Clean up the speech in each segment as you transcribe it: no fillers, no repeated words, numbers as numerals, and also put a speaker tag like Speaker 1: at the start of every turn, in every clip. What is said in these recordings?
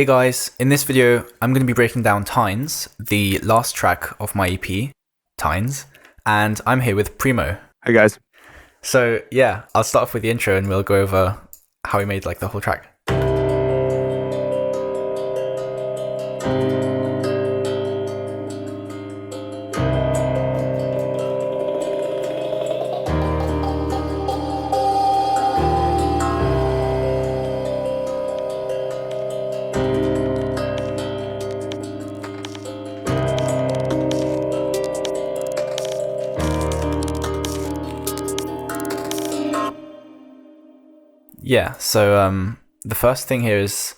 Speaker 1: Hey guys, in this video I'm going to be breaking down Tines, the last track of my EP, Tines, and I'm here with Premo.
Speaker 2: Hey guys.
Speaker 1: So yeah, I'll start off with the intro and we'll go over how we made the whole track. Yeah, so the first thing here is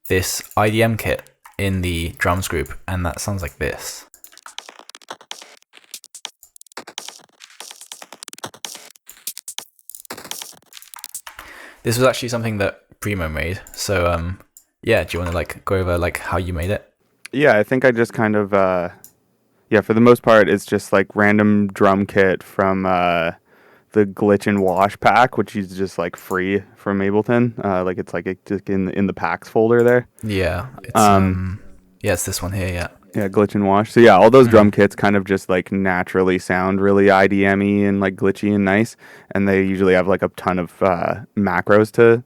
Speaker 1: this IDM kit in the drums group, and that sounds like this. This was actually something that Premo made, so yeah, do you want to go over how you made it?
Speaker 2: Yeah, I think I just kind of for the most part it's just random drum kit from the Glitch and Wash pack, which is just free from Ableton. It's just in the packs folder there.
Speaker 1: Yeah, it's it's this one here.
Speaker 2: Yeah, Glitch and Wash. So yeah, all those drum kits kind of just naturally sound really IDM-y and glitchy and nice, and they usually have a ton of macros to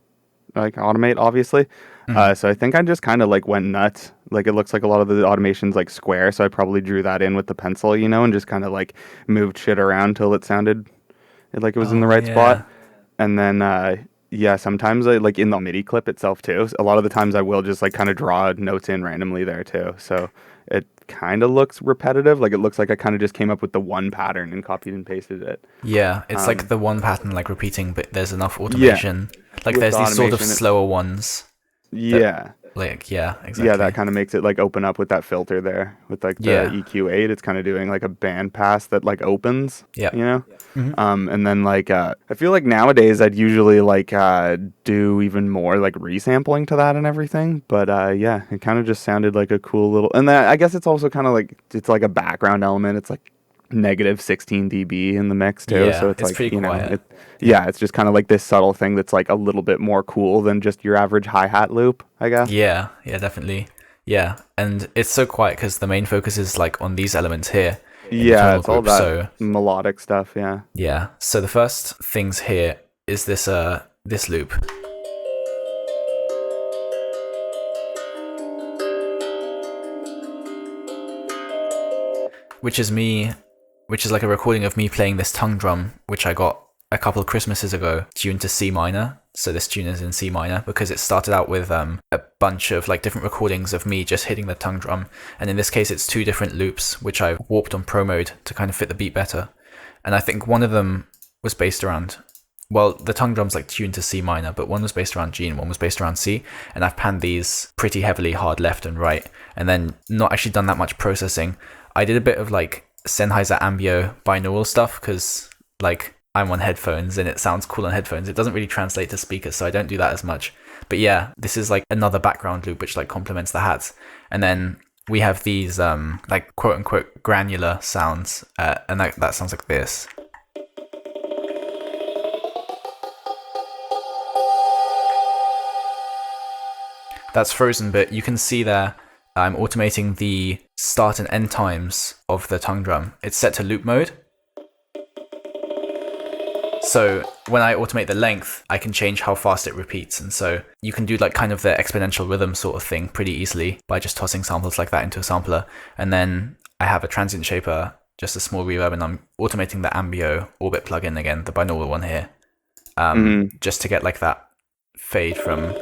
Speaker 2: automate, obviously. So I think I just kind of went nuts. It looks like a lot of the automation's square, so I probably drew that in with the pencil, and just kind of moved shit around till it sounded it was in the right spot. And then sometimes I in the MIDI clip itself too. A lot of the times I will just kind of draw notes in randomly there too. So it kind of looks repetitive. It looks like I kind of just came up with the one pattern and copied and pasted it.
Speaker 1: Yeah, it's the one pattern repeating, but there's enough automation. There's these sort of slower ones.
Speaker 2: Yeah.
Speaker 1: Yeah, exactly.
Speaker 2: Yeah, that kind of makes it open up with that filter there with the EQ8. It's kind of doing a band pass that opens.
Speaker 1: Yeah.
Speaker 2: Mm-hmm. And then I feel nowadays I'd usually do even more resampling to that and everything. But it kind of just sounded like a cool little. And then I guess it's also kind of it's a background element. It's negative 16 dB in the mix too, so it's
Speaker 1: pretty quiet.
Speaker 2: It's just kind of this subtle thing that's a little bit more cool than just your average hi-hat loop, I guess.
Speaker 1: Yeah, definitely. Yeah, and it's so quiet because the main focus is on these elements here.
Speaker 2: Yeah, it's all that melodic stuff.
Speaker 1: Yeah. So the first things here is this this loop. Which is a recording of me playing this tongue drum, which I got a couple of Christmases ago, tuned to C minor. So this tune is in C minor because it started out with a bunch of different recordings of me just hitting the tongue drum. And in this case, it's two different loops, which I warped on Pro mode to kind of fit the beat better. And I think one of them was based around, well, the tongue drum's tuned to C minor, but one was based around G and one was based around C. And I've panned these pretty heavily hard left and right, and then not actually done that much processing. I did a bit of Sennheiser Ambio binaural stuff because I'm on headphones and it sounds cool on headphones. It doesn't really translate to speakers, so I don't do that as much. But yeah, this is another background loop which complements the hats. And then we have these quote unquote granular sounds, and that sounds like this. That's frozen, but you can see there I'm automating the start and end times of the tongue drum. It's set to loop mode. So when I automate the length, I can change how fast it repeats. And so you can do kind of the exponential rhythm sort of thing pretty easily by just tossing samples like that into a sampler. And then I have a transient shaper, just a small reverb, and I'm automating the Ambio Orbit plugin again, the binaural one here, just to get that fade from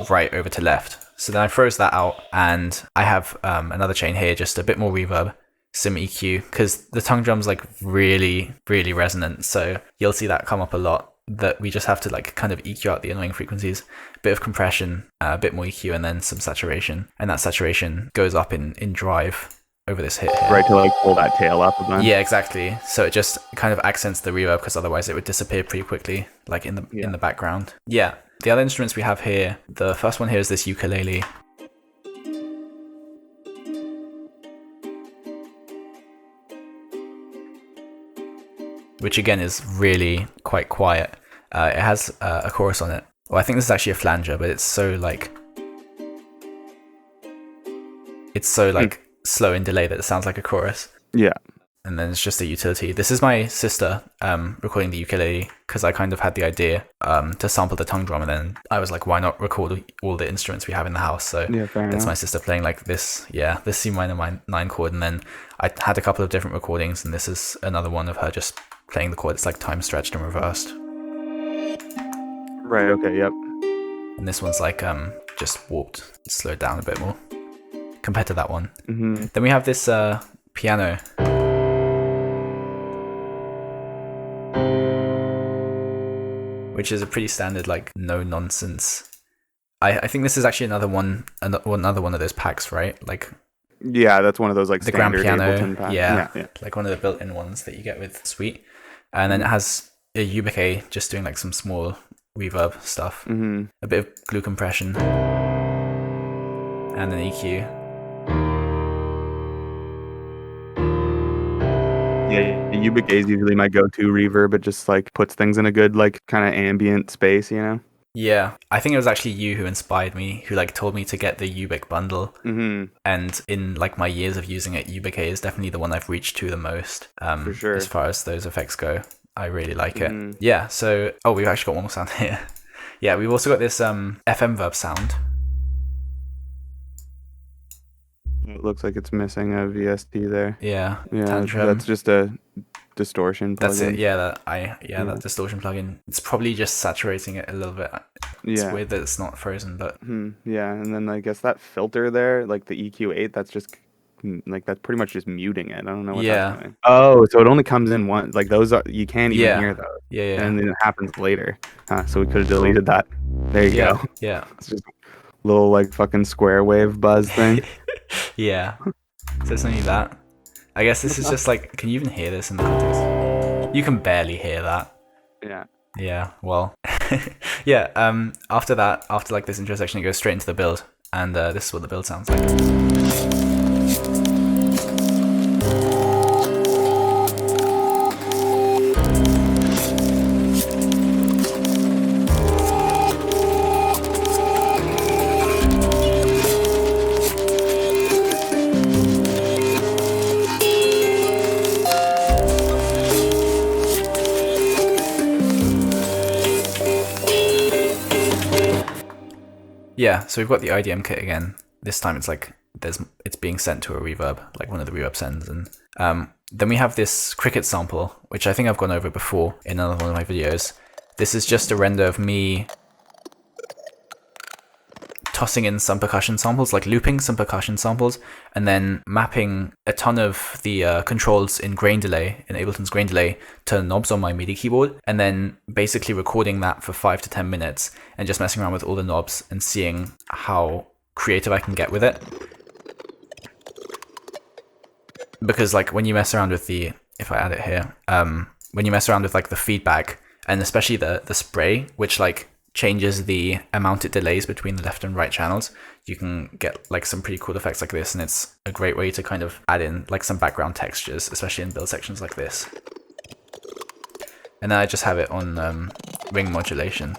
Speaker 1: right over to left. So then I froze that out, and I have another chain here, just a bit more reverb, some EQ, because the tongue drum's really, really resonant. So you'll see that come up a lot, that we just have to kind of EQ out the annoying frequencies, a bit of compression, a bit more EQ, and then some saturation. And that saturation goes up in drive over this hit here.
Speaker 2: Right, to pull that tail up again.
Speaker 1: Yeah, exactly. So it just kind of accents the reverb, because otherwise it would disappear pretty quickly, in the background. Yeah. The other instruments we have here, the first one here is this ukulele. Which again is really quite quiet. It has a chorus on it. Well, I think this is actually a flanger, but it's so It's so like slow in delay that it sounds like a chorus.
Speaker 2: Yeah.
Speaker 1: And then it's just a utility. This is my sister recording the ukulele, because I kind of had the idea to sample the tongue drum, and then I was like, why not record all the instruments we have in the house? So
Speaker 2: Yeah, fair
Speaker 1: it's
Speaker 2: enough.
Speaker 1: my sister playing like this C minor 9 chord, and then I had a couple of different recordings, and this is another one of her just playing the chord. It's like time stretched and reversed.
Speaker 2: Right, okay, yep.
Speaker 1: And this one's like just warped, slowed down a bit more compared to that one.
Speaker 2: Mm-hmm.
Speaker 1: Then we have this piano. Which is a pretty standard, like, no nonsense. I think this is actually another one of those packs, right? Like,
Speaker 2: Yeah, that's one of those like
Speaker 1: the grand
Speaker 2: standard
Speaker 1: piano,
Speaker 2: Ableton packs.
Speaker 1: yeah, like one of the built-in ones that you get with Suite. And then it has a UBK just doing like some small reverb stuff, a bit of glue compression, and an EQ.
Speaker 2: Yeah, UBK is usually my go-to reverb. It just like puts things in a good like kind of ambient space, you know?
Speaker 1: Yeah, I think it was actually you who inspired me, who like told me to get the UBIC bundle. And in like my years of using it, UBIC is definitely the one I've reached to the most.
Speaker 2: For sure.
Speaker 1: As far as those effects go, I really like it. Yeah. So, we've actually got one more sound here. Yeah, we've also got this FM verb sound.
Speaker 2: It looks like it's missing a VST there.
Speaker 1: Yeah.
Speaker 2: Yeah,
Speaker 1: Tantrum.
Speaker 2: that's just a distortion plugin.
Speaker 1: That's it. Yeah, that distortion plugin. It's probably just saturating it a little bit. It's weird that it's not frozen, but
Speaker 2: yeah. And then I guess that filter there, like the EQ8, that's just like that's pretty much just muting it. I don't know what that's doing. Oh, so it only comes in once. Like those are you can't even hear those.
Speaker 1: Yeah.
Speaker 2: And then it happens later. So we could have deleted that. There you go.
Speaker 1: Yeah.
Speaker 2: It's just a little like fucking square wave buzz thing.
Speaker 1: Yeah. So it's only that. I guess this is just like, can you even hear this in the context? You can barely hear that.
Speaker 2: Yeah.
Speaker 1: Yeah, well. Yeah, after that, after like this intro section, it goes straight into the build. And this is what the build sounds like. Yeah, so we've got the IDM kit again. This time it's like it's being sent to a reverb, like one of the reverb sends, and then we have this cricket sample, which I think I've gone over before in another one of my videos. This is just a render of me tossing in some percussion samples, like looping some percussion samples, and then mapping a ton of the controls in grain delay, in Ableton's grain delay, to knobs on my MIDI keyboard, and then basically recording that for 5 to 10 minutes and just messing around with all the knobs and seeing how creative I can get with it. Because like when you mess around with if I add it here, when you mess around with like the feedback, and especially the spray, which like changes the amount it delays between the left and right channels, you can get like some pretty cool effects like this, and it's a great way to kind of add in like some background textures, especially in build sections like this. And then I just have it on ring modulation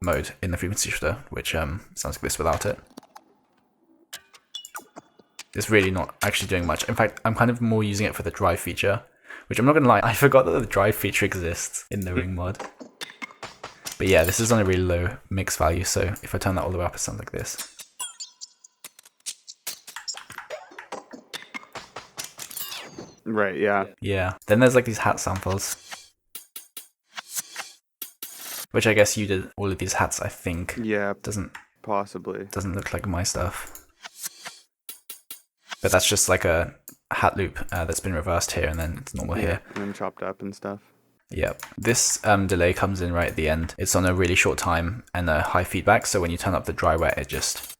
Speaker 1: mode in the frequency shifter, which sounds like this without it. It's really not actually doing much. In fact, I'm kind of more using it for the drive feature, which I'm not gonna lie, I forgot that the drive feature exists in the ring mod. But yeah, this is on a really low mix value, so if I turn that all the way up, it sounds like this.
Speaker 2: Right, yeah.
Speaker 1: Yeah. Then there's like these hat samples, which I guess you did all of these hats, I think.
Speaker 2: Yeah,
Speaker 1: Doesn't
Speaker 2: possibly.
Speaker 1: look like my stuff. But that's just like a hat loop that's been reversed here, and then it's normal here.
Speaker 2: And then chopped up and stuff.
Speaker 1: Yep. This delay comes in right at the end. It's on a really short time and a high feedback, so when you turn up the dry wet, it just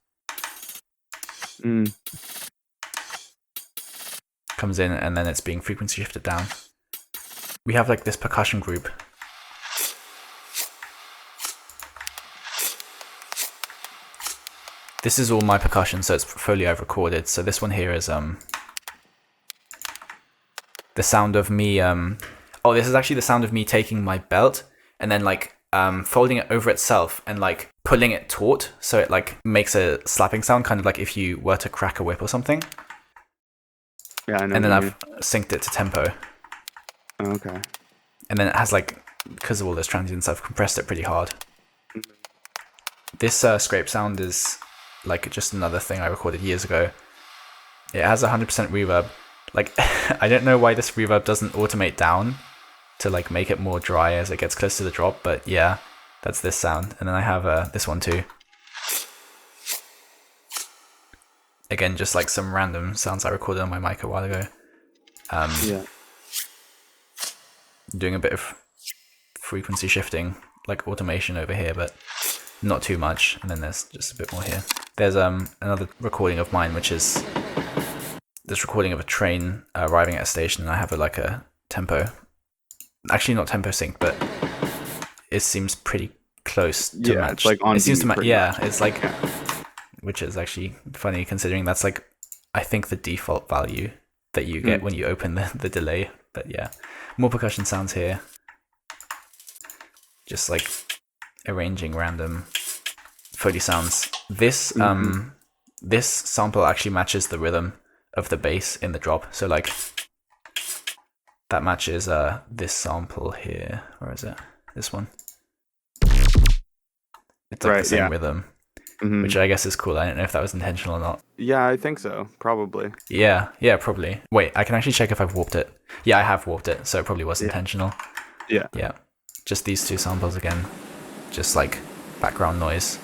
Speaker 1: comes in, and then it's being frequency shifted down. We have like this percussion group. This is all my percussion, so it's portfolio I've recorded. So this one here is the sound of me this is actually the sound of me taking my belt and then like folding it over itself and like pulling it taut, so it like makes a slapping sound, kind of like if you were to crack a whip or something.
Speaker 2: Yeah, I know.
Speaker 1: And then I've synced it to tempo.
Speaker 2: Okay.
Speaker 1: And then it has like, because of all those transients, I've compressed it pretty hard. This scrape sound is like just another thing I recorded years ago. It has 100% reverb. Like, I don't know why this reverb doesn't automate down to like make it more dry as it gets close to the drop, but yeah, that's this sound. And then I have this one too. Again, just like some random sounds I recorded on my mic a while ago.
Speaker 2: Yeah.
Speaker 1: Doing a bit of frequency shifting, like automation over here, but not too much. And then there's just a bit more here. There's another recording of mine, which is this recording of a train arriving at a station, and I have like a tempo. Actually, not tempo sync, but it seems pretty close to match.
Speaker 2: It's like on
Speaker 1: it seems to match. Yeah,
Speaker 2: much.
Speaker 1: It's like, which is actually funny considering that's like, I think the default value that you get when you open the delay. But yeah, more percussion sounds here. Just like arranging random Foley sounds. This this sample actually matches the rhythm of the bass in the drop. So like that matches this sample here. Where is it? This one. It's like the same rhythm, which I guess is cool. I don't know if that was intentional or not.
Speaker 2: Yeah, I think so. Probably.
Speaker 1: Yeah, probably. Wait, I can actually check if I've warped it. Yeah, I have warped it, so it probably was intentional.
Speaker 2: Yeah.
Speaker 1: Yeah. Just these two samples again. Just like background noise.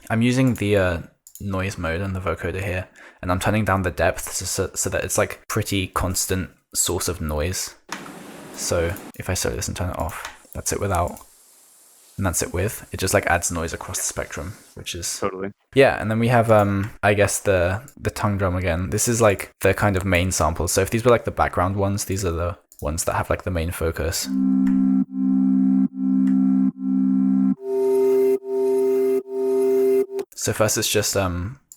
Speaker 1: I'm using the noise mode on the vocoder here, and I'm turning down the depth so that it's like pretty constant source of noise. So if I slow this and turn it off, that's it without, and that's it with. It just like adds noise across the spectrum, which is
Speaker 2: totally.
Speaker 1: Yeah, and then we have I guess the tongue drum again. This is like the kind of main sample. So if these were like the background ones, these are the ones that have like the main focus. So first it's just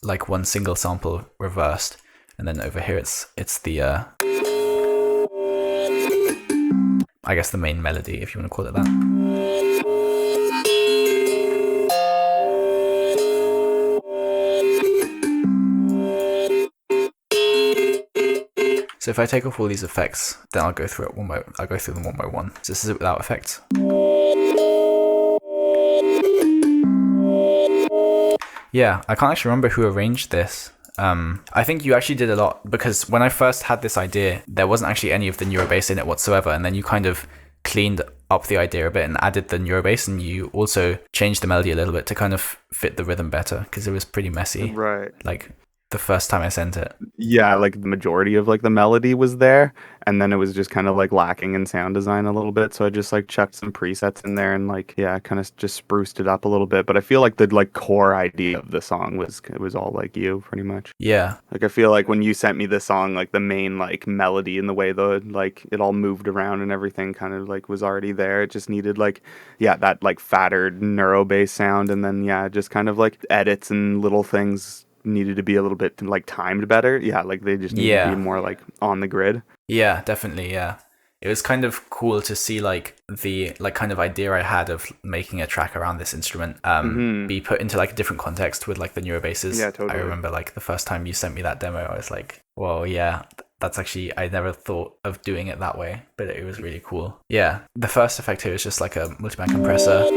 Speaker 1: like one single sample reversed, and then over here it's the I guess the main melody, if you want to call it that. So if I take off all these effects, then I'll go through them one by one. So this is it without effects. Yeah, I can't actually remember who arranged this. I think you actually did a lot, because when I first had this idea, there wasn't actually any of the neurobass in it whatsoever, and then you kind of cleaned up the idea a bit and added the neurobass, and you also changed the melody a little bit to kind of fit the rhythm better, because it was pretty messy.
Speaker 2: Right.
Speaker 1: Like the first time I sent it.
Speaker 2: Yeah, like the majority of like the melody was there, and then it was just kind of like lacking in sound design a little bit, so I just like chucked some presets in there and like kind of just spruced it up a little bit. But I feel like the like core idea of the song was all like you pretty much.
Speaker 1: Yeah.
Speaker 2: Like I feel like when you sent me the song, like the main like melody and the way the like it all moved around and everything kind of like was already there. It just needed like that like fatter neuro bass sound, and then just kind of like edits and little things needed to be a little bit like timed better. Like they just need to be more like on the grid.
Speaker 1: Yeah, definitely. Yeah, it was kind of cool to see like the like kind of idea I had of making a track around this instrument be put into like a different context with like the neurobasses.
Speaker 2: Yeah, totally.
Speaker 1: I remember like the first time you sent me that demo, I was like, well, yeah, that's actually, I never thought of doing it that way, but it was really cool. Yeah, the first effect here is just like a multiband compressor.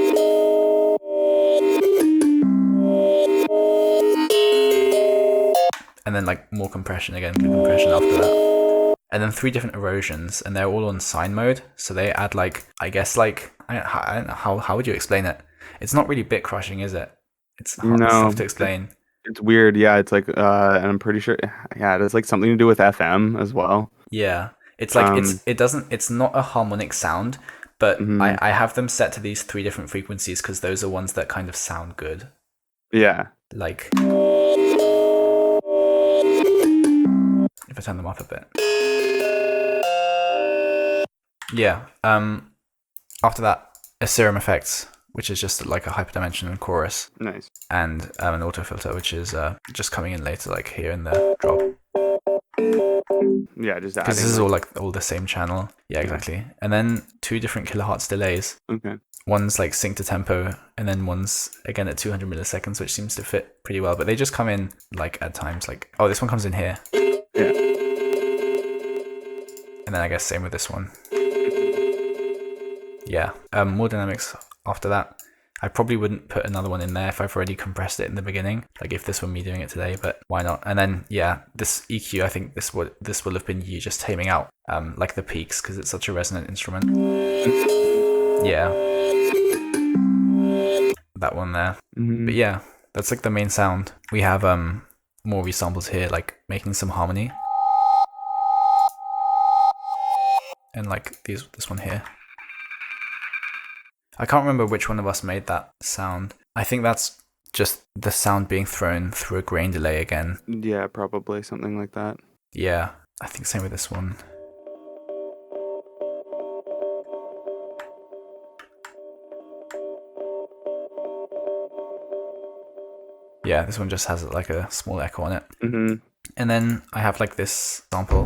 Speaker 1: And then like more compression again, good compression after that. And then 3 different erosions, and they're all on sine mode. So they add like, I guess like, I don't know, how would you explain it? It's not really bit crushing, is it? It's tough to explain.
Speaker 2: It's weird. Yeah, it's like, and I'm pretty sure, it has like something to do with FM as well.
Speaker 1: Yeah, it's like, it's not a harmonic sound, but I have them set to these 3 different frequencies because those are ones that kind of sound good.
Speaker 2: Yeah.
Speaker 1: Like, if I turn them up a bit. Yeah. After that, a serum effects, which is just like a hyperdimension chorus.
Speaker 2: Nice.
Speaker 1: And an auto filter, which is just coming in later, like here in the drop.
Speaker 2: Yeah, just
Speaker 1: Because
Speaker 2: adding.
Speaker 1: this is all like all the same channel. Yeah, exactly. And then 2 different kilohertz delays.
Speaker 2: Okay.
Speaker 1: One's like sync to tempo, and then one's again at 200 milliseconds, which seems to fit pretty well. But they just come in like at times like, oh, this one comes in here.
Speaker 2: Yeah.
Speaker 1: And then I guess same with this one. Yeah. More dynamics after that. I probably wouldn't put another one in there if I've already compressed it in the beginning, like if this were me doing it today, but why not? And then, yeah, this EQ, I think this will have been you just taming out like the peaks because it's such a resonant instrument. Yeah. That one there. But yeah, that's like the main sound. We have more resamples here, like making some harmony. And like this one here. I can't remember which one of us made that sound. I think that's just the sound being thrown through a grain delay again.
Speaker 2: Yeah, probably something like that.
Speaker 1: Yeah, I think same with this one. Yeah, this one just has like a small echo on it. And then I have like this sample.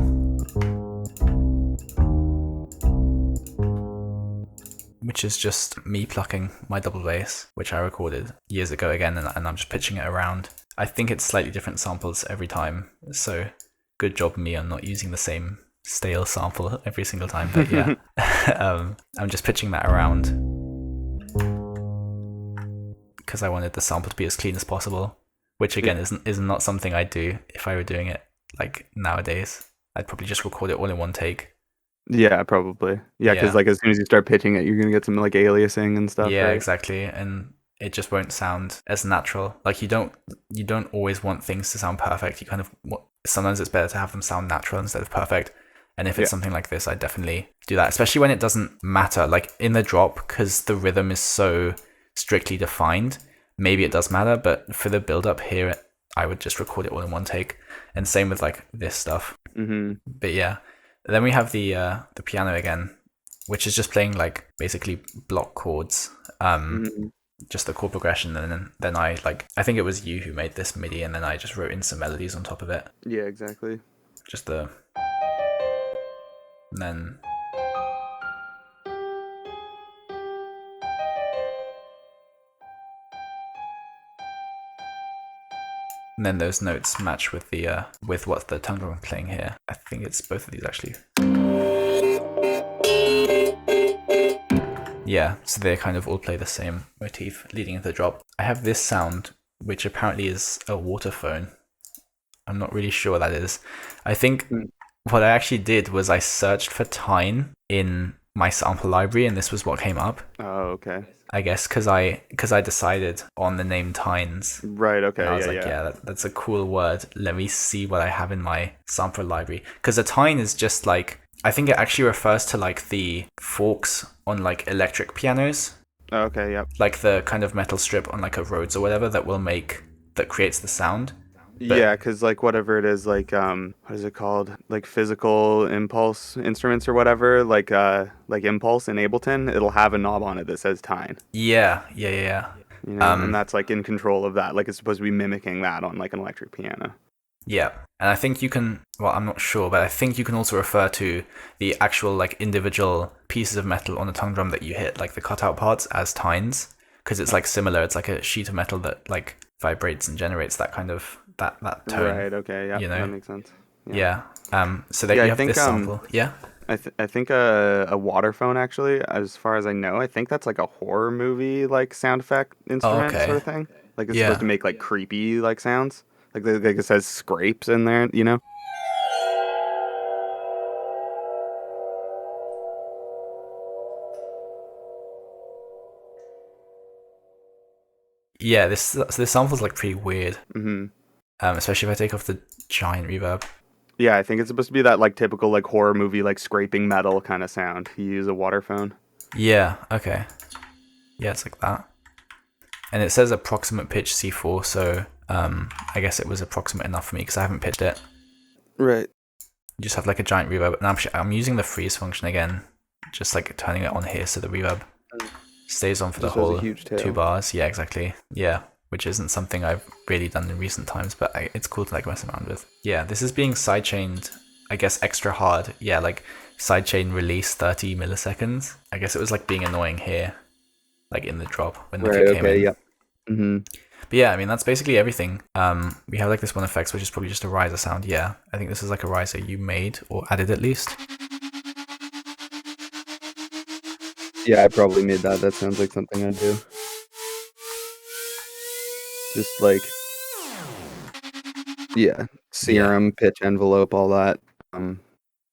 Speaker 1: Which is just me plucking my double bass, which I recorded years ago again, and I'm just pitching it around. I think it's slightly different samples every time, so good job me on not using the same stale sample every single time, but yeah. I'm just pitching that around because I wanted the sample to be as clean as possible, which again is not something I'd do if I were doing it like nowadays. I'd probably just record it all in one take.
Speaker 2: Yeah, probably. Yeah, because like as soon as you start pitching it, you're gonna get some like aliasing and stuff.
Speaker 1: Yeah,
Speaker 2: right?
Speaker 1: exactly, and it just won't sound as natural. Like you don't always want things to sound perfect. You kind of sometimes it's better to have them sound natural instead of perfect. And if it's something like this, I definitely do that, especially when it doesn't matter. Like in the drop, because the rhythm is so strictly defined, maybe it does matter. But for the build up here, I would just record it all in one take. And same with like this stuff. But yeah. Then we have the piano again, which is just playing like basically block chords, just the chord progression, and then I think it was you who made this MIDI, and then I just wrote in some melodies on top of it.
Speaker 2: Yeah, exactly.
Speaker 1: Just and then those notes match with the with what the tongue drum is playing here. I think it's both of these actually. Yeah, so they kind of all play the same motif leading into the drop. I have this sound, which apparently is a waterphone. I'm not really sure what that is. I think what I actually did was I searched for tine in my sample library, and this was what came up.
Speaker 2: Oh, okay.
Speaker 1: I guess because I decided on the name tines.
Speaker 2: Right, okay.
Speaker 1: And I was that's a cool word. Let me see what I have in my sample library. Because a tine is just like, I think it actually refers to like the forks on like electric pianos.
Speaker 2: Oh, okay, yep.
Speaker 1: Like the kind of metal strip on like a Rhodes or whatever that creates the sound.
Speaker 2: But, yeah, because like whatever it is, like what is it called? Like physical impulse instruments or whatever, like Impulse in Ableton, it'll have a knob on it that says tine.
Speaker 1: Yeah.
Speaker 2: You know, and that's like in control of that. Like it's supposed to be mimicking that on like an electric piano.
Speaker 1: Yeah, and I think you can, well, I'm not sure, but I think you can also refer to the actual like individual pieces of metal on the tongue drum that you hit, like the cutout parts, as tines, because it's like similar. It's like a sheet of metal that like vibrates and generates that kind of that tone.
Speaker 2: Right. Okay. Yeah. That makes sense.
Speaker 1: Yeah. So that you have this sample. Yeah.
Speaker 2: I think a waterphone, actually, as far as I know, I think that's like a horror movie like sound effect instrument sort of thing. Like it's supposed to make like creepy like sounds. Like it says scrapes in there, you know?
Speaker 1: Yeah, this sample's like pretty weird. Especially if I take off the giant reverb.
Speaker 2: Yeah, I think it's supposed to be that like typical like horror movie like scraping metal kind of sound. You use a waterphone.
Speaker 1: Yeah, okay. Yeah, it's like that. And it says approximate pitch C4, so I guess it was approximate enough for me because I haven't pitched it.
Speaker 2: Right.
Speaker 1: You just have like a giant reverb. And I'm using the freeze function again, just like turning it on here so the reverb stays on for the whole 2 bars. Yeah, exactly. Yeah, which isn't something I've really done in recent times, but it's cool to like mess around with. Yeah, this is being sidechained I guess, extra hard. Yeah, like sidechain release 30 milliseconds. I guess it was like being annoying here, like in the drop when the
Speaker 2: Right.
Speaker 1: kick came
Speaker 2: Okay.
Speaker 1: in.
Speaker 2: Yep. Mm-hmm.
Speaker 1: But yeah, I mean, that's basically everything. We have like this one effects, which is probably just a riser sound. Yeah, I think this is like a riser you made or added at least.
Speaker 2: Yeah, I probably made that. That sounds like something I do. Just like, yeah, serum, pitch envelope, all that.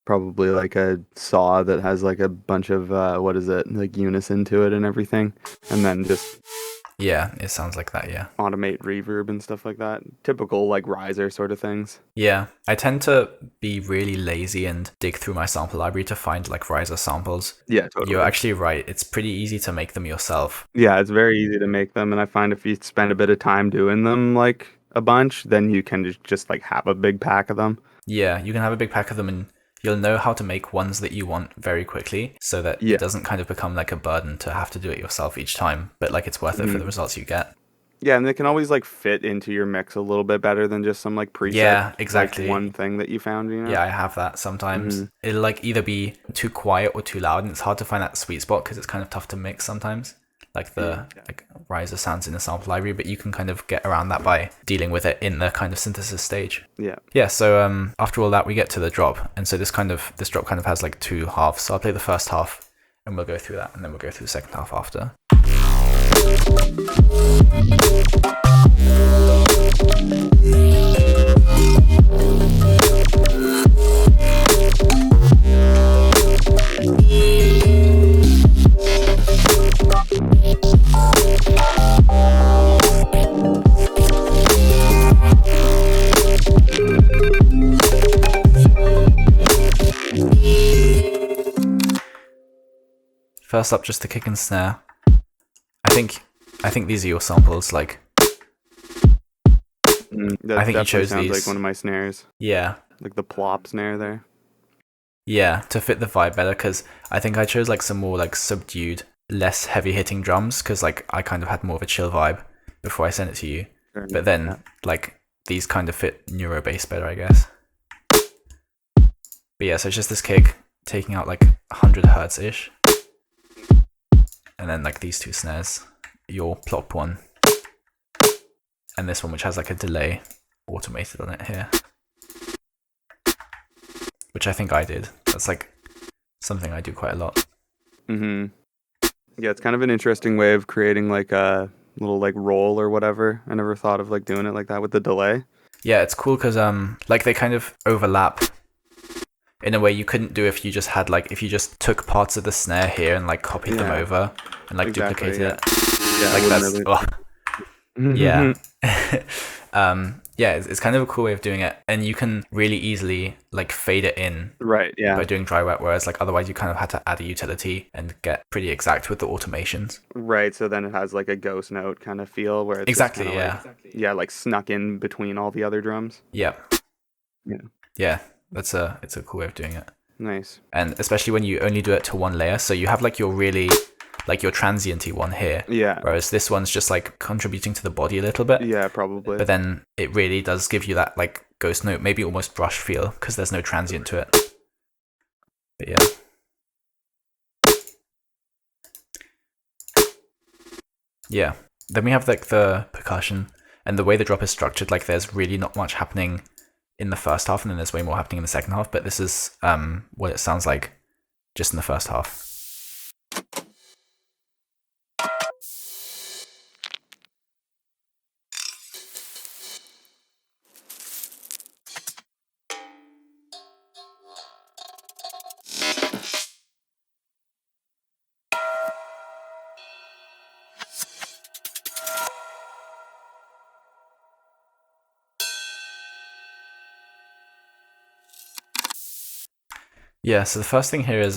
Speaker 2: Probably like a saw that has like a bunch of what is it, like unison to it and everything, and then just
Speaker 1: Yeah, it sounds like that, yeah.
Speaker 2: automate reverb and stuff like that. Typical like riser sort of things.
Speaker 1: Yeah, I tend to be really lazy and dig through my sample library to find like riser samples.
Speaker 2: Yeah, totally.
Speaker 1: You're actually right. It's pretty easy to make them yourself.
Speaker 2: Yeah, it's very easy to make them, and I find if you spend a bit of time doing them like a bunch, then you can just like have a big pack of them.
Speaker 1: Yeah, you can have a big pack of them and you'll know how to make ones that you want very quickly so that
Speaker 2: Yeah.
Speaker 1: it doesn't kind of become like a burden to have to do it yourself each time, but like it's worth it for the results you get.
Speaker 2: Yeah, and they can always like fit into your mix a little bit better than just some like preset.
Speaker 1: Yeah, exactly.
Speaker 2: Like, one thing that you found, you know?
Speaker 1: Yeah, I have that sometimes. It'll like either be too quiet or too loud, and it's hard to find that sweet spot because it's kind of tough to mix sometimes. Like the like riser sounds in the sample library, but you can kind of get around that by dealing with it in the kind of synthesis stage. Yeah. So after all that, we get to the drop, and so this drop kind of has like two halves. So I'll play the first half, and we'll go through that, and then we'll go through the second half after. First up, just the kick and snare. I think these are your samples. Like,
Speaker 2: That
Speaker 1: I think you chose
Speaker 2: sounds
Speaker 1: these.
Speaker 2: like one of my snares.
Speaker 1: Yeah,
Speaker 2: Like the plop snare there.
Speaker 1: yeah, to fit the vibe better. Because I think I chose like some more like subdued, less heavy hitting drums. Because like I kind of had more of a chill vibe before I sent it to you. But then like these kind of fit neuro bass better, I guess. But yeah, so it's just this kick taking out like 100 hertz ish. And then like these two snares, your plop one, and this one which has like a delay automated on it here, which I think I did. That's like something I do quite a lot.
Speaker 2: Yeah, it's kind of an interesting way of creating like a little like roll or whatever. I never thought of like doing it like that with the delay.
Speaker 1: Yeah, it's cool because like they kind of overlap in a way you couldn't do if you just had like if you just took parts of the snare here and like copied them over and like duplicated it.
Speaker 2: Yeah,
Speaker 1: Like that's
Speaker 2: really...
Speaker 1: yeah. Yeah, it's kind of a cool way of doing it, and you can really easily like fade it in
Speaker 2: Right, yeah.
Speaker 1: by doing dry wet, whereas like otherwise you kind of had to add a utility and get pretty exact with the automations.
Speaker 2: Right, so then it has like a ghost note kind of feel where it's
Speaker 1: Exactly,
Speaker 2: just kinda like, like snuck in between all the other drums.
Speaker 1: Yeah.
Speaker 2: Yeah.
Speaker 1: Yeah, it's a cool way of doing it.
Speaker 2: Nice.
Speaker 1: And especially when you only do it to one layer, so you have like your really like your transienty one here.
Speaker 2: Yeah.
Speaker 1: Whereas this one's just like contributing to the body a little bit.
Speaker 2: Yeah, probably.
Speaker 1: But then it really does give you that like ghost note, maybe almost brush feel because there's no transient to it. But yeah. Yeah. Then we have like the percussion, and the way the drop is structured, like there's really not much happening in the first half, and then there's way more happening in the second half. But this is what it sounds like just in the first half. Yeah, so the first thing here is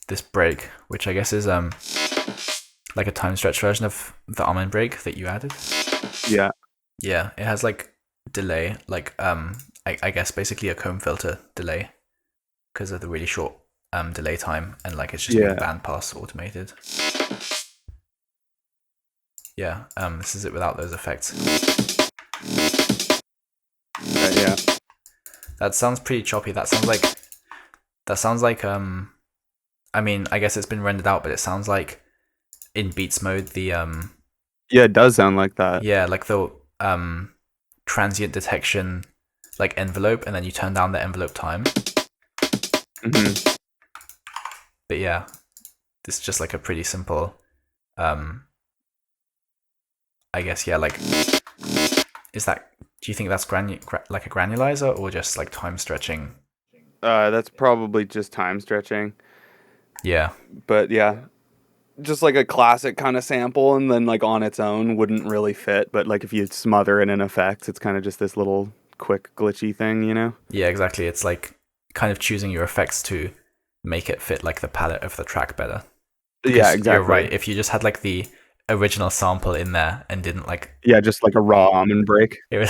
Speaker 1: this break, which I guess is like a time stretch version of the almond break that you added.
Speaker 2: Yeah.
Speaker 1: Yeah, it has like delay, like I guess basically a comb filter delay because of the really short delay time, and like it's just being bandpass automated. Yeah, this is it without those effects.
Speaker 2: Yeah.
Speaker 1: That sounds pretty choppy. That sounds like I mean, I guess it's been rendered out, but it sounds like in beats mode the
Speaker 2: Yeah, it does sound like that.
Speaker 1: yeah, like the transient detection like envelope, and then you turn down the envelope time.
Speaker 2: Mm-hmm.
Speaker 1: But yeah, it's just like a pretty simple I guess, yeah, like, is that, do you think that's like a granulizer or just like time stretching?
Speaker 2: That's probably just time stretching.
Speaker 1: Yeah.
Speaker 2: But yeah, just like a classic kind of sample, and then like on its own wouldn't really fit. But like if you smother it in effects, it's kind of just this little quick glitchy thing, you know?
Speaker 1: Yeah, exactly. It's like kind of choosing your effects to make it fit like the palette of the track better.
Speaker 2: Yeah, exactly.
Speaker 1: You're right. If you just had like the original sample in there and didn't like,
Speaker 2: yeah, just like a raw almond break,
Speaker 1: it would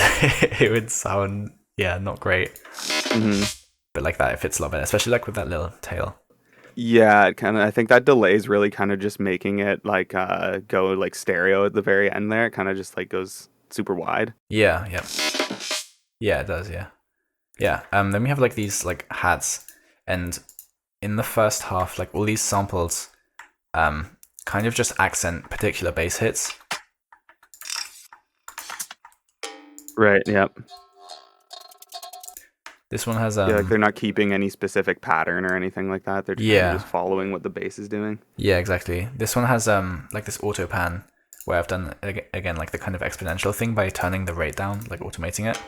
Speaker 1: it would sound, yeah, not great.
Speaker 2: Mm-hmm.
Speaker 1: But like that, it fits a lot better, especially like with that little tail.
Speaker 2: Yeah, it kind of. I think that delay is really kind of just making it like go like stereo at the very end there. It kind of just like goes super wide.
Speaker 1: Yeah, yeah, yeah. It does. Yeah, yeah. Then we have like these like hats, and in the first half, like all these samples, kind of just accent particular bass hits.
Speaker 2: Right. Yep.
Speaker 1: This one has
Speaker 2: Yeah, like they're not keeping any specific pattern or anything like that. They're just, kind of just following what the bass is doing.
Speaker 1: Yeah, exactly. This one has like this auto pan where I've done again like the kind of exponential thing by turning the rate down, like automating it.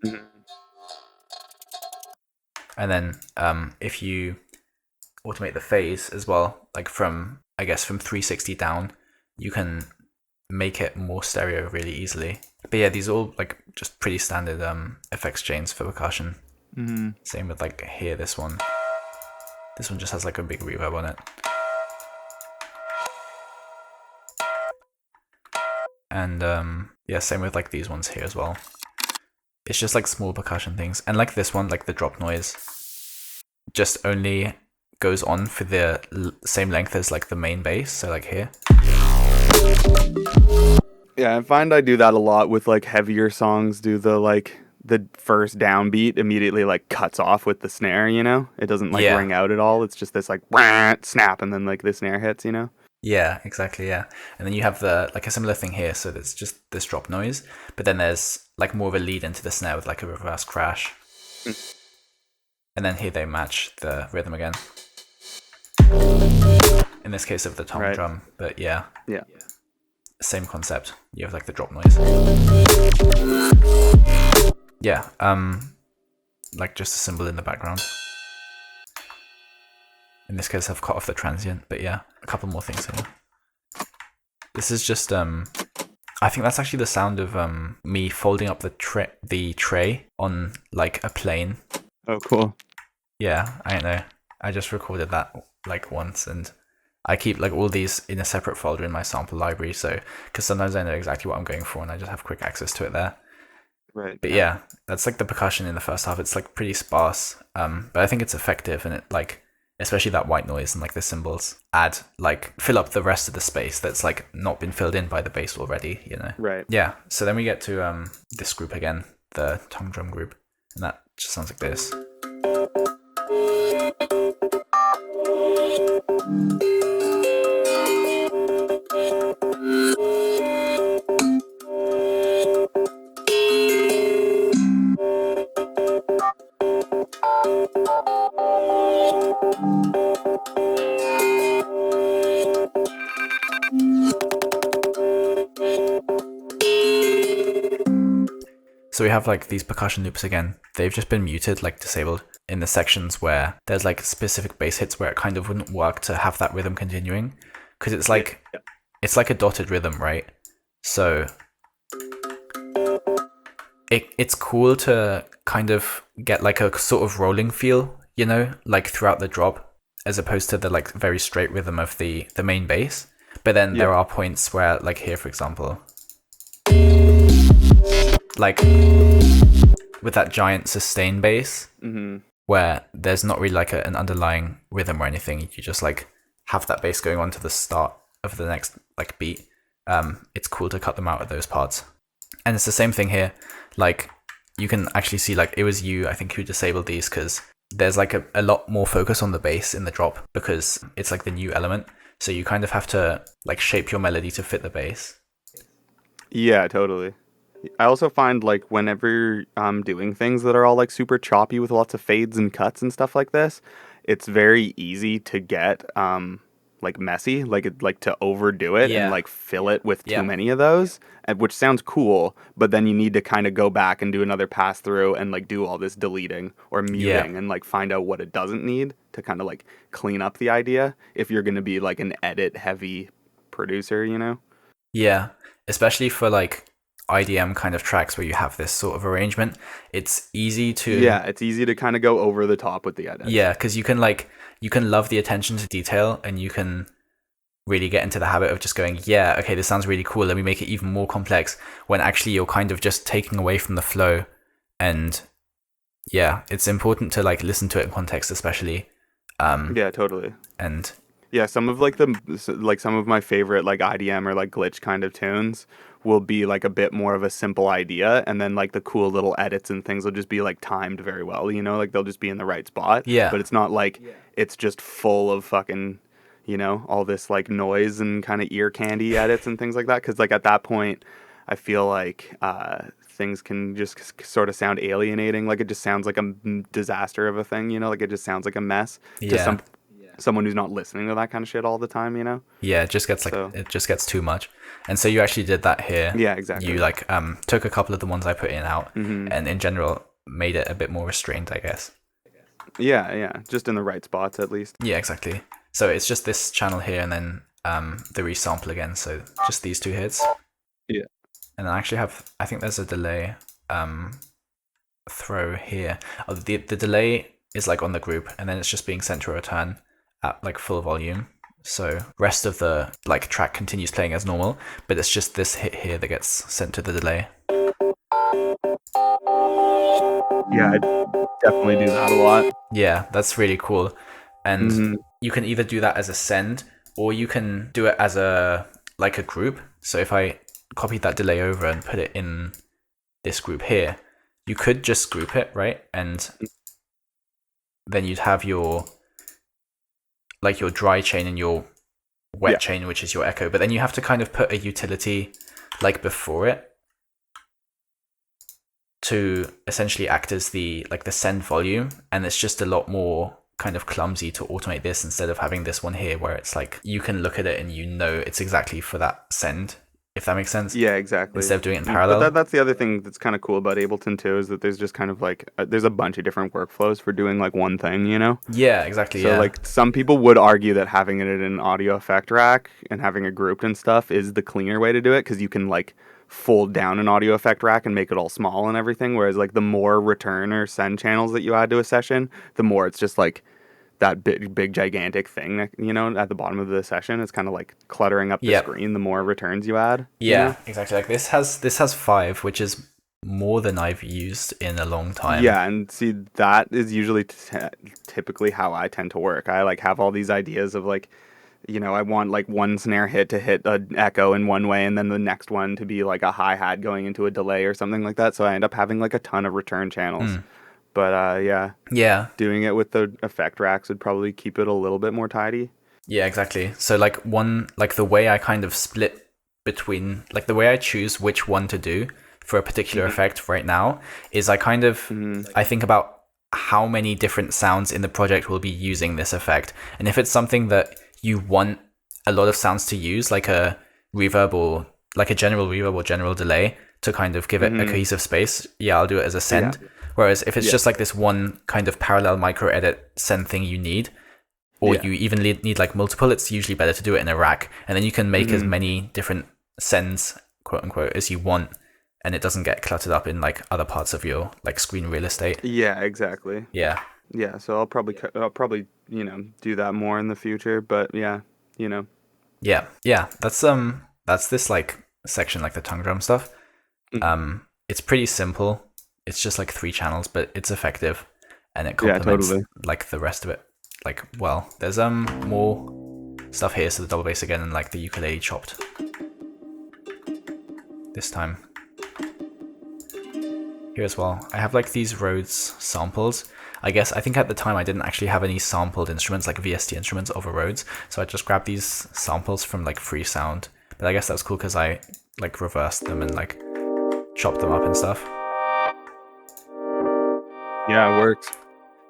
Speaker 2: Mm-hmm.
Speaker 1: And then if you automate the phase as well, like from 360 down, you can make it more stereo really easily. But yeah, these are all like just pretty standard effects chains for percussion.
Speaker 2: Mm-hmm.
Speaker 1: Same with like here, this one just has like a big reverb on it. And yeah, same with like these ones here as well. It's just like small percussion things. And like this one, like the drop noise just only goes on for the same length as like the main bass, so like here.
Speaker 2: Yeah, I find I do that a lot with like heavier songs. Do the first downbeat immediately like cuts off with the snare, you know? It doesn't like ring out at all. It's just this like snap, and then like the snare hits, you know?
Speaker 1: Yeah, exactly, yeah. And then you have the like a similar thing here, so there's just this drop noise, but then there's like more of a lead into the snare with like a reverse crash. And then here they match the rhythm again. In this case of the tom drum, but yeah.
Speaker 2: Yeah.
Speaker 1: Same concept. You have like the drop noise. Yeah, like just a cymbal in the background. In this case, I've cut off the transient, but yeah, a couple more things here. This is just, I think that's actually the sound of me folding up the tray on like a plane.
Speaker 2: Oh, cool.
Speaker 1: Yeah, I don't know. I just recorded that like once, and I keep like all these in a separate folder in my sample library, so because sometimes I know exactly what I'm going for and I just have quick access to it there.
Speaker 2: Right.
Speaker 1: But yeah, that's like the percussion in the first half. It's like pretty sparse, but I think it's effective, and it like, especially that white noise and like the cymbals fill up the rest of the space that's like not been filled in by the bass already, you know?
Speaker 2: Right.
Speaker 1: Yeah. So then we get to this group again, the tongue drum group, and that just sounds like this. So we have like these percussion loops again. They've just been muted, like disabled in the sections where there's like specific bass hits where it kind of wouldn't work to have that rhythm continuing, because it's like it's like a dotted rhythm, right? So it's cool to kind of get like a sort of rolling feel, you know, like throughout the drop, as opposed to the like very straight rhythm of the main bass. But then there are points where, like here for example, like with that giant sustain bass, where there's not really like an underlying rhythm or anything, you just like have that bass going on to the start of the next like beat. It's cool to cut them out at those parts. And it's the same thing here, like you can actually see like it was you, I think, who disabled these because there's like a lot more focus on the bass in the drop because it's like the new element. So you kind of have to like shape your melody to fit the bass.
Speaker 2: Yeah, totally. I also find like whenever I'm doing things that are all like super choppy with lots of fades and cuts and stuff like this, it's very easy to get like messy, like to overdo it and
Speaker 1: Yeah.
Speaker 2: like fill it with too
Speaker 1: Yeah.
Speaker 2: many of those, which sounds cool, but then you need to kind of go back and do another pass through and like do all this deleting or
Speaker 1: Yeah.
Speaker 2: muting and like find out what it doesn't need to kind of like clean up the idea if you're going to be like an edit heavy producer, you know?
Speaker 1: Yeah. Especially for like IDM kind of tracks where you have this sort of arrangement, it's easy to
Speaker 2: Yeah, it's easy to kind of go over the top with the edits.
Speaker 1: yeah, because you can love the attention to detail and you can really get into the habit of just going, yeah, okay, this sounds really cool. Let me make it even more complex when actually you're kind of just taking away from the flow. And yeah, it's important to like listen to it in context, especially.
Speaker 2: Yeah, totally.
Speaker 1: And
Speaker 2: Yeah, some of some of my favorite like IDM or like glitch kind of tunes will be like a bit more of a simple idea, and then like the cool little edits and things will just be like timed very well, you know, like they'll just be in the right spot.
Speaker 1: yeah,
Speaker 2: But it's not like it's just full of fucking, you know, all this like noise and kind of ear candy edits and things like that. Because like at that point, I feel like things can just sort of sound alienating. Like it just sounds like a disaster of a thing, you know, like it just sounds like a mess to
Speaker 1: yeah,
Speaker 2: someone who's not listening to that kind of shit all the time, you know?
Speaker 1: yeah. It just gets like
Speaker 2: So,
Speaker 1: it just gets too much. And so you actually did that here.
Speaker 2: yeah, exactly.
Speaker 1: You like took a couple of the ones I put in out,
Speaker 2: Hmm.
Speaker 1: and in general made it a bit more restrained, I guess.
Speaker 2: Yeah, yeah. Just in the right spots at least.
Speaker 1: Yeah, exactly. So it's just this channel here, and then the resample again. So just these two hits.
Speaker 2: Yeah.
Speaker 1: And I actually have, I think there's a delay throw here. Oh, the delay is like on the group, and then it's just being sent to a return at like full volume. So rest of the like track continues playing as normal, but it's just this hit here that gets sent to the delay.
Speaker 2: Yeah, I definitely do that a lot.
Speaker 1: Yeah, that's really cool. And
Speaker 2: Hmm.
Speaker 1: you can either do that as a send, or you can do it as a like a group. So if I copied that delay over and put it in this group here, you could just group it, right? And then you'd have your like your dry chain and your wet chain, which is your echo. But then you have to kind of put a utility like before it to essentially act as the like the send volume, and it's just a lot more kind of clumsy to automate this instead of having this one here where it's like you can look at it and you know it's exactly for that send, if that makes sense.
Speaker 2: Yeah, exactly.
Speaker 1: Instead of doing it in parallel.
Speaker 2: But that's the other thing that's kind of cool about Ableton too, is that there's just kind of like there's a bunch of different workflows for doing like one thing, you know?
Speaker 1: Yeah, exactly.
Speaker 2: So
Speaker 1: yeah.
Speaker 2: like some people would argue that having it in an audio effect rack and having it grouped and stuff is the cleaner way to do it, because you can like fold down an audio effect rack and make it all small and everything. Whereas like the more return or send channels that you add to a session, the more it's just like that big gigantic thing that, you know, at the bottom of the session. It's kind of like cluttering up the
Speaker 1: Yep.
Speaker 2: screen the more returns you add.
Speaker 1: Yeah,
Speaker 2: you know?
Speaker 1: exactly. Like this has 5, which is more than I've used in a long time.
Speaker 2: Yeah, and see, that is usually typically how I tend to work. I like have all these ideas of like, you know, I want like one snare hit to hit an echo in one way, and then the next one to be like a hi-hat going into a delay or something like that. So I end up having like a ton of return channels. But
Speaker 1: Yeah.
Speaker 2: doing it with the effect racks would probably keep it a little bit more tidy.
Speaker 1: Yeah, exactly. So like the way I kind of split between like the way I choose which one to do for a particular effect right now is I kind of I think about how many different sounds in the project will be using this effect. And if it's something that you want a lot of sounds to use, like a reverb or like a general reverb or general delay to kind of give it a cohesive space, yeah, I'll do it as a send.
Speaker 2: Yeah.
Speaker 1: Whereas if it's just like this one kind of parallel micro edit send thing you need, or you even need like multiple, it's usually better to do it in a rack, and then you can make as many different sends, quote unquote, as you want, and it doesn't get cluttered up in like other parts of your like screen real estate.
Speaker 2: Yeah, exactly.
Speaker 1: Yeah.
Speaker 2: Yeah, so I'll probably, you know, do that more in the future, but yeah, you know.
Speaker 1: Yeah. That's this like section, like the tongue drum stuff. It's pretty simple. It's just like 3 channels, but it's effective, and it complements like the rest of it. Like, well, there's more stuff here, so the double bass again, and like the ukulele chopped this time. here as well. I have like these Rhodes samples. I think at the time I didn't actually have any sampled instruments, like VST instruments over Rhodes, so I just grabbed these samples from like Free Sound. But I guess that was cool because I like reversed them and like chopped them up and stuff.
Speaker 2: Yeah, it works.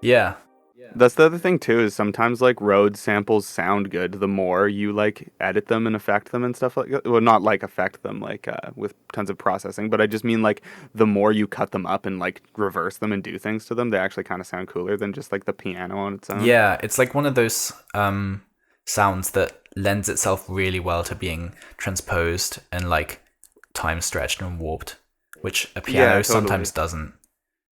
Speaker 1: Yeah.
Speaker 2: That's the other thing too, is sometimes like Rhodes samples sound good the more you like edit them and affect them and stuff like that. Well, not like affect them like with tons of processing, but I just mean like the more you cut them up and like reverse them and do things to them, they actually kind of sound cooler than just like the piano on its own.
Speaker 1: Yeah, it's like one of those sounds that lends itself really well to being transposed and like time stretched and warped, which a piano sometimes doesn't.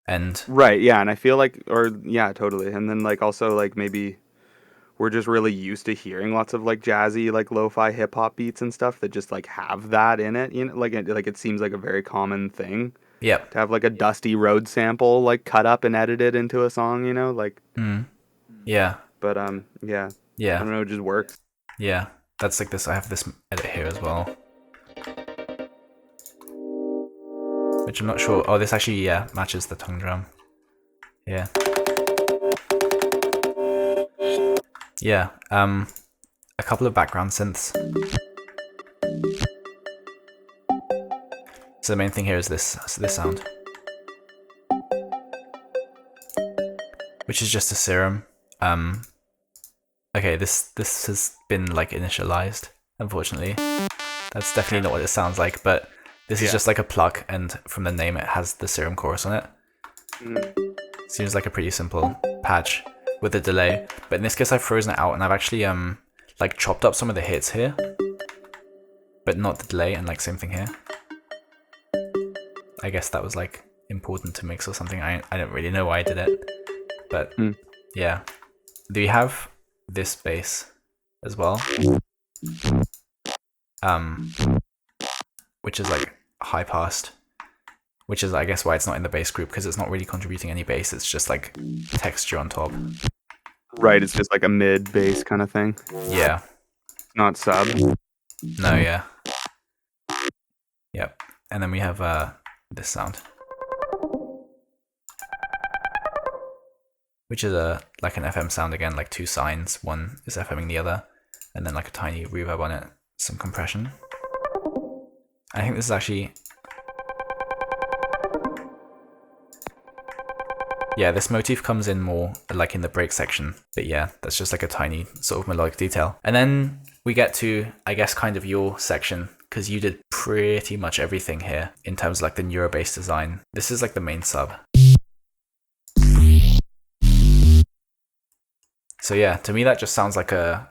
Speaker 1: And
Speaker 2: right, yeah, and I feel like, or yeah, totally. And then like also like maybe we're just really used to hearing lots of like jazzy, like lo-fi hip hop beats and stuff that just like have that in it. You know, like it seems like a very common thing.
Speaker 1: Yep.
Speaker 2: To have like a Dusty Rhodes sample like cut up and edited into a song, you know, like.
Speaker 1: Yeah.
Speaker 2: But yeah.
Speaker 1: Yeah.
Speaker 2: I don't know, it just works.
Speaker 1: Yeah, that's like this. I have this edit here as well, which I'm not sure. Oh, this actually matches the tongue drum. Yeah. Yeah. A couple of background synths. So the main thing here is this sound, which is just a serum. Okay, this has been like initialized, unfortunately. That's definitely not what it sounds like, but this is just like a pluck, and from the name it has the serum chorus on it. Seems like a pretty simple patch with a delay, but in this case I've frozen it out and I've actually like chopped up some of the hits here, but not the delay, and like same thing here. I guess that was like important to mix or something. I don't really know why I did it, but yeah. Do you have this bass as well? Which is like high passed, which is I guess why it's not in the bass group, because it's not really contributing any bass. It's just like texture on top.
Speaker 2: Right, it's just like a mid bass kind of thing.
Speaker 1: Yeah.
Speaker 2: Not sub.
Speaker 1: No, yeah. Yep. And then we have this sound, which is like an FM sound again, like two sines. One is FMing the other, and then like a tiny reverb on it, some compression. I think this is actually... Yeah, this motif comes in more like in the break section, but yeah, that's just like a tiny sort of melodic detail. And then we get to, I guess, kind of your section, because you did pretty much everything here in terms of like the neuro-bass design. This is like the main sub. So yeah, to me that just sounds like a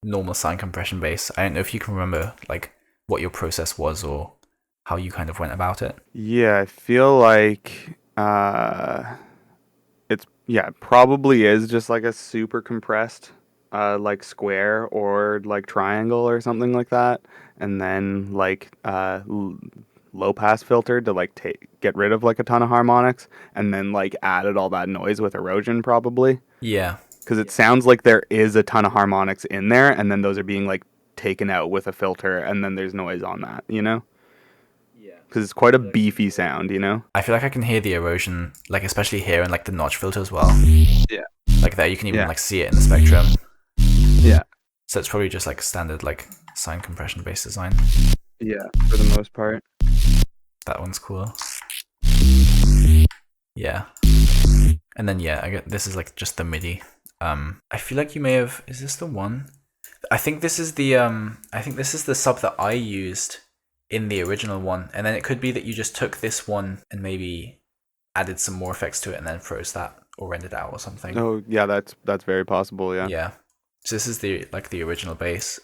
Speaker 1: normal sine compression bass. I don't know if you can remember like what your process was or how you kind of went about it.
Speaker 2: Yeah, I feel like it probably is just like a super compressed like square or like triangle or something like that, and then like low pass filter to like get rid of like a ton of harmonics, and then like added all that noise with erosion probably.
Speaker 1: Yeah.
Speaker 2: Because it sounds like there is a ton of harmonics in there, and then those are being like taken out with a filter, and then there's noise on that, you know? Yeah. Because it's quite a beefy sound, you know?
Speaker 1: I feel like I can hear the erosion, like especially here in like the notch filter as well.
Speaker 2: Yeah.
Speaker 1: Like there, you can even like see it in the spectrum.
Speaker 2: Yeah.
Speaker 1: So it's probably just like standard like sine compression bass design.
Speaker 2: Yeah, for the most part.
Speaker 1: That one's cool. Yeah. And then yeah, I get this is like just the MIDI. I feel like you may have, is this the one? I think this is the sub that I used in the original one, and then it could be that you just took this one and maybe added some more effects to it and then froze that or rendered it out or something.
Speaker 2: Oh yeah, that's very possible. Yeah.
Speaker 1: Yeah. So this is the original bass.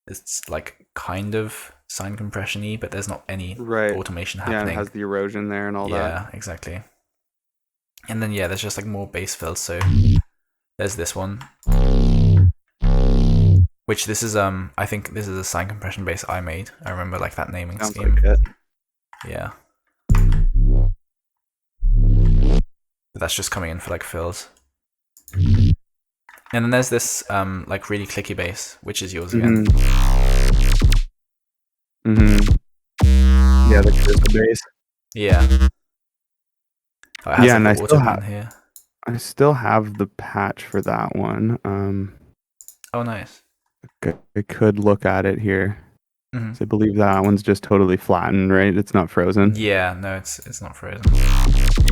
Speaker 1: It's like kind of sine compression-y, but there's not any automation happening.
Speaker 2: Yeah, it has the erosion there and all that.
Speaker 1: Yeah, exactly. And then yeah, there's just like more bass fills. So there's this one, which this is I think this is a sine compression bass I made. I remember like that naming scheme.
Speaker 2: Like it.
Speaker 1: Yeah. But that's just coming in for like fills. And then there's this like really clicky bass, which is yours again.
Speaker 2: Yeah, the crystal bass.
Speaker 1: Yeah. Oh, it has
Speaker 2: Yeah,
Speaker 1: like
Speaker 2: and
Speaker 1: the autoband here.
Speaker 2: I still have the patch for that one.
Speaker 1: Oh, nice.
Speaker 2: I could look at it here.
Speaker 1: Hmm.
Speaker 2: So I believe that one's just totally flattened, right? It's not frozen.
Speaker 1: Yeah, no, it's not frozen.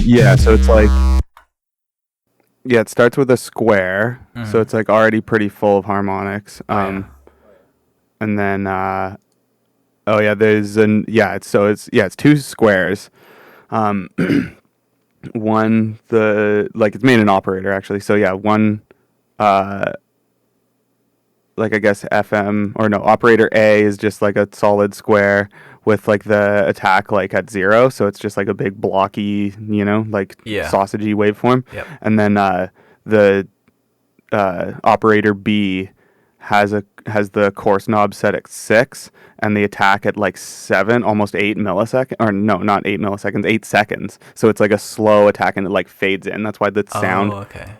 Speaker 2: Yeah, so it's like yeah, it starts with a square, so
Speaker 1: Hmm.
Speaker 2: it's like already pretty full of harmonics.
Speaker 1: Oh yeah.
Speaker 2: And then oh yeah, it's two squares. Um, one the like it's made an operator actually. So yeah, one uh like I guess FM or no, operator A is just like a solid square with like the attack like at 0, so it's just like a big blocky, like
Speaker 1: Yeah.
Speaker 2: sausagey waveform.
Speaker 1: Yep.
Speaker 2: And then the operator B has the coarse knob set at 6 and the attack at like 7, almost 8 milliseconds, or no, not 8 milliseconds, 8 seconds. So it's like a slow attack and it like fades in. That's why the
Speaker 1: Oh,
Speaker 2: sound
Speaker 1: okay.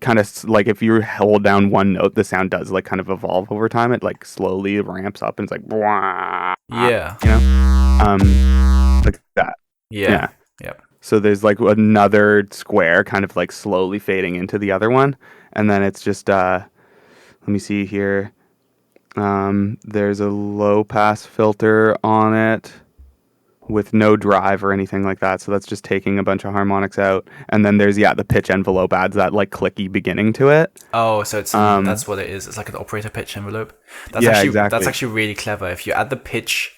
Speaker 2: kind of like if you hold down one note, the sound does like kind of evolve over time. It like slowly ramps up and it's like, "Wah,"
Speaker 1: Yeah.
Speaker 2: like that.
Speaker 1: Yeah.
Speaker 2: Yeah.
Speaker 1: Yep.
Speaker 2: So there's like another square kind of like slowly fading into the other one. And then it's just, let me see here. There's a low pass filter on it with no drive or anything like that. So that's just taking a bunch of harmonics out. And then there's, the pitch envelope adds that like clicky beginning to it.
Speaker 1: Oh, so that's what it is. It's like an operator pitch envelope.
Speaker 2: Exactly.
Speaker 1: That's actually really clever. If you add the pitch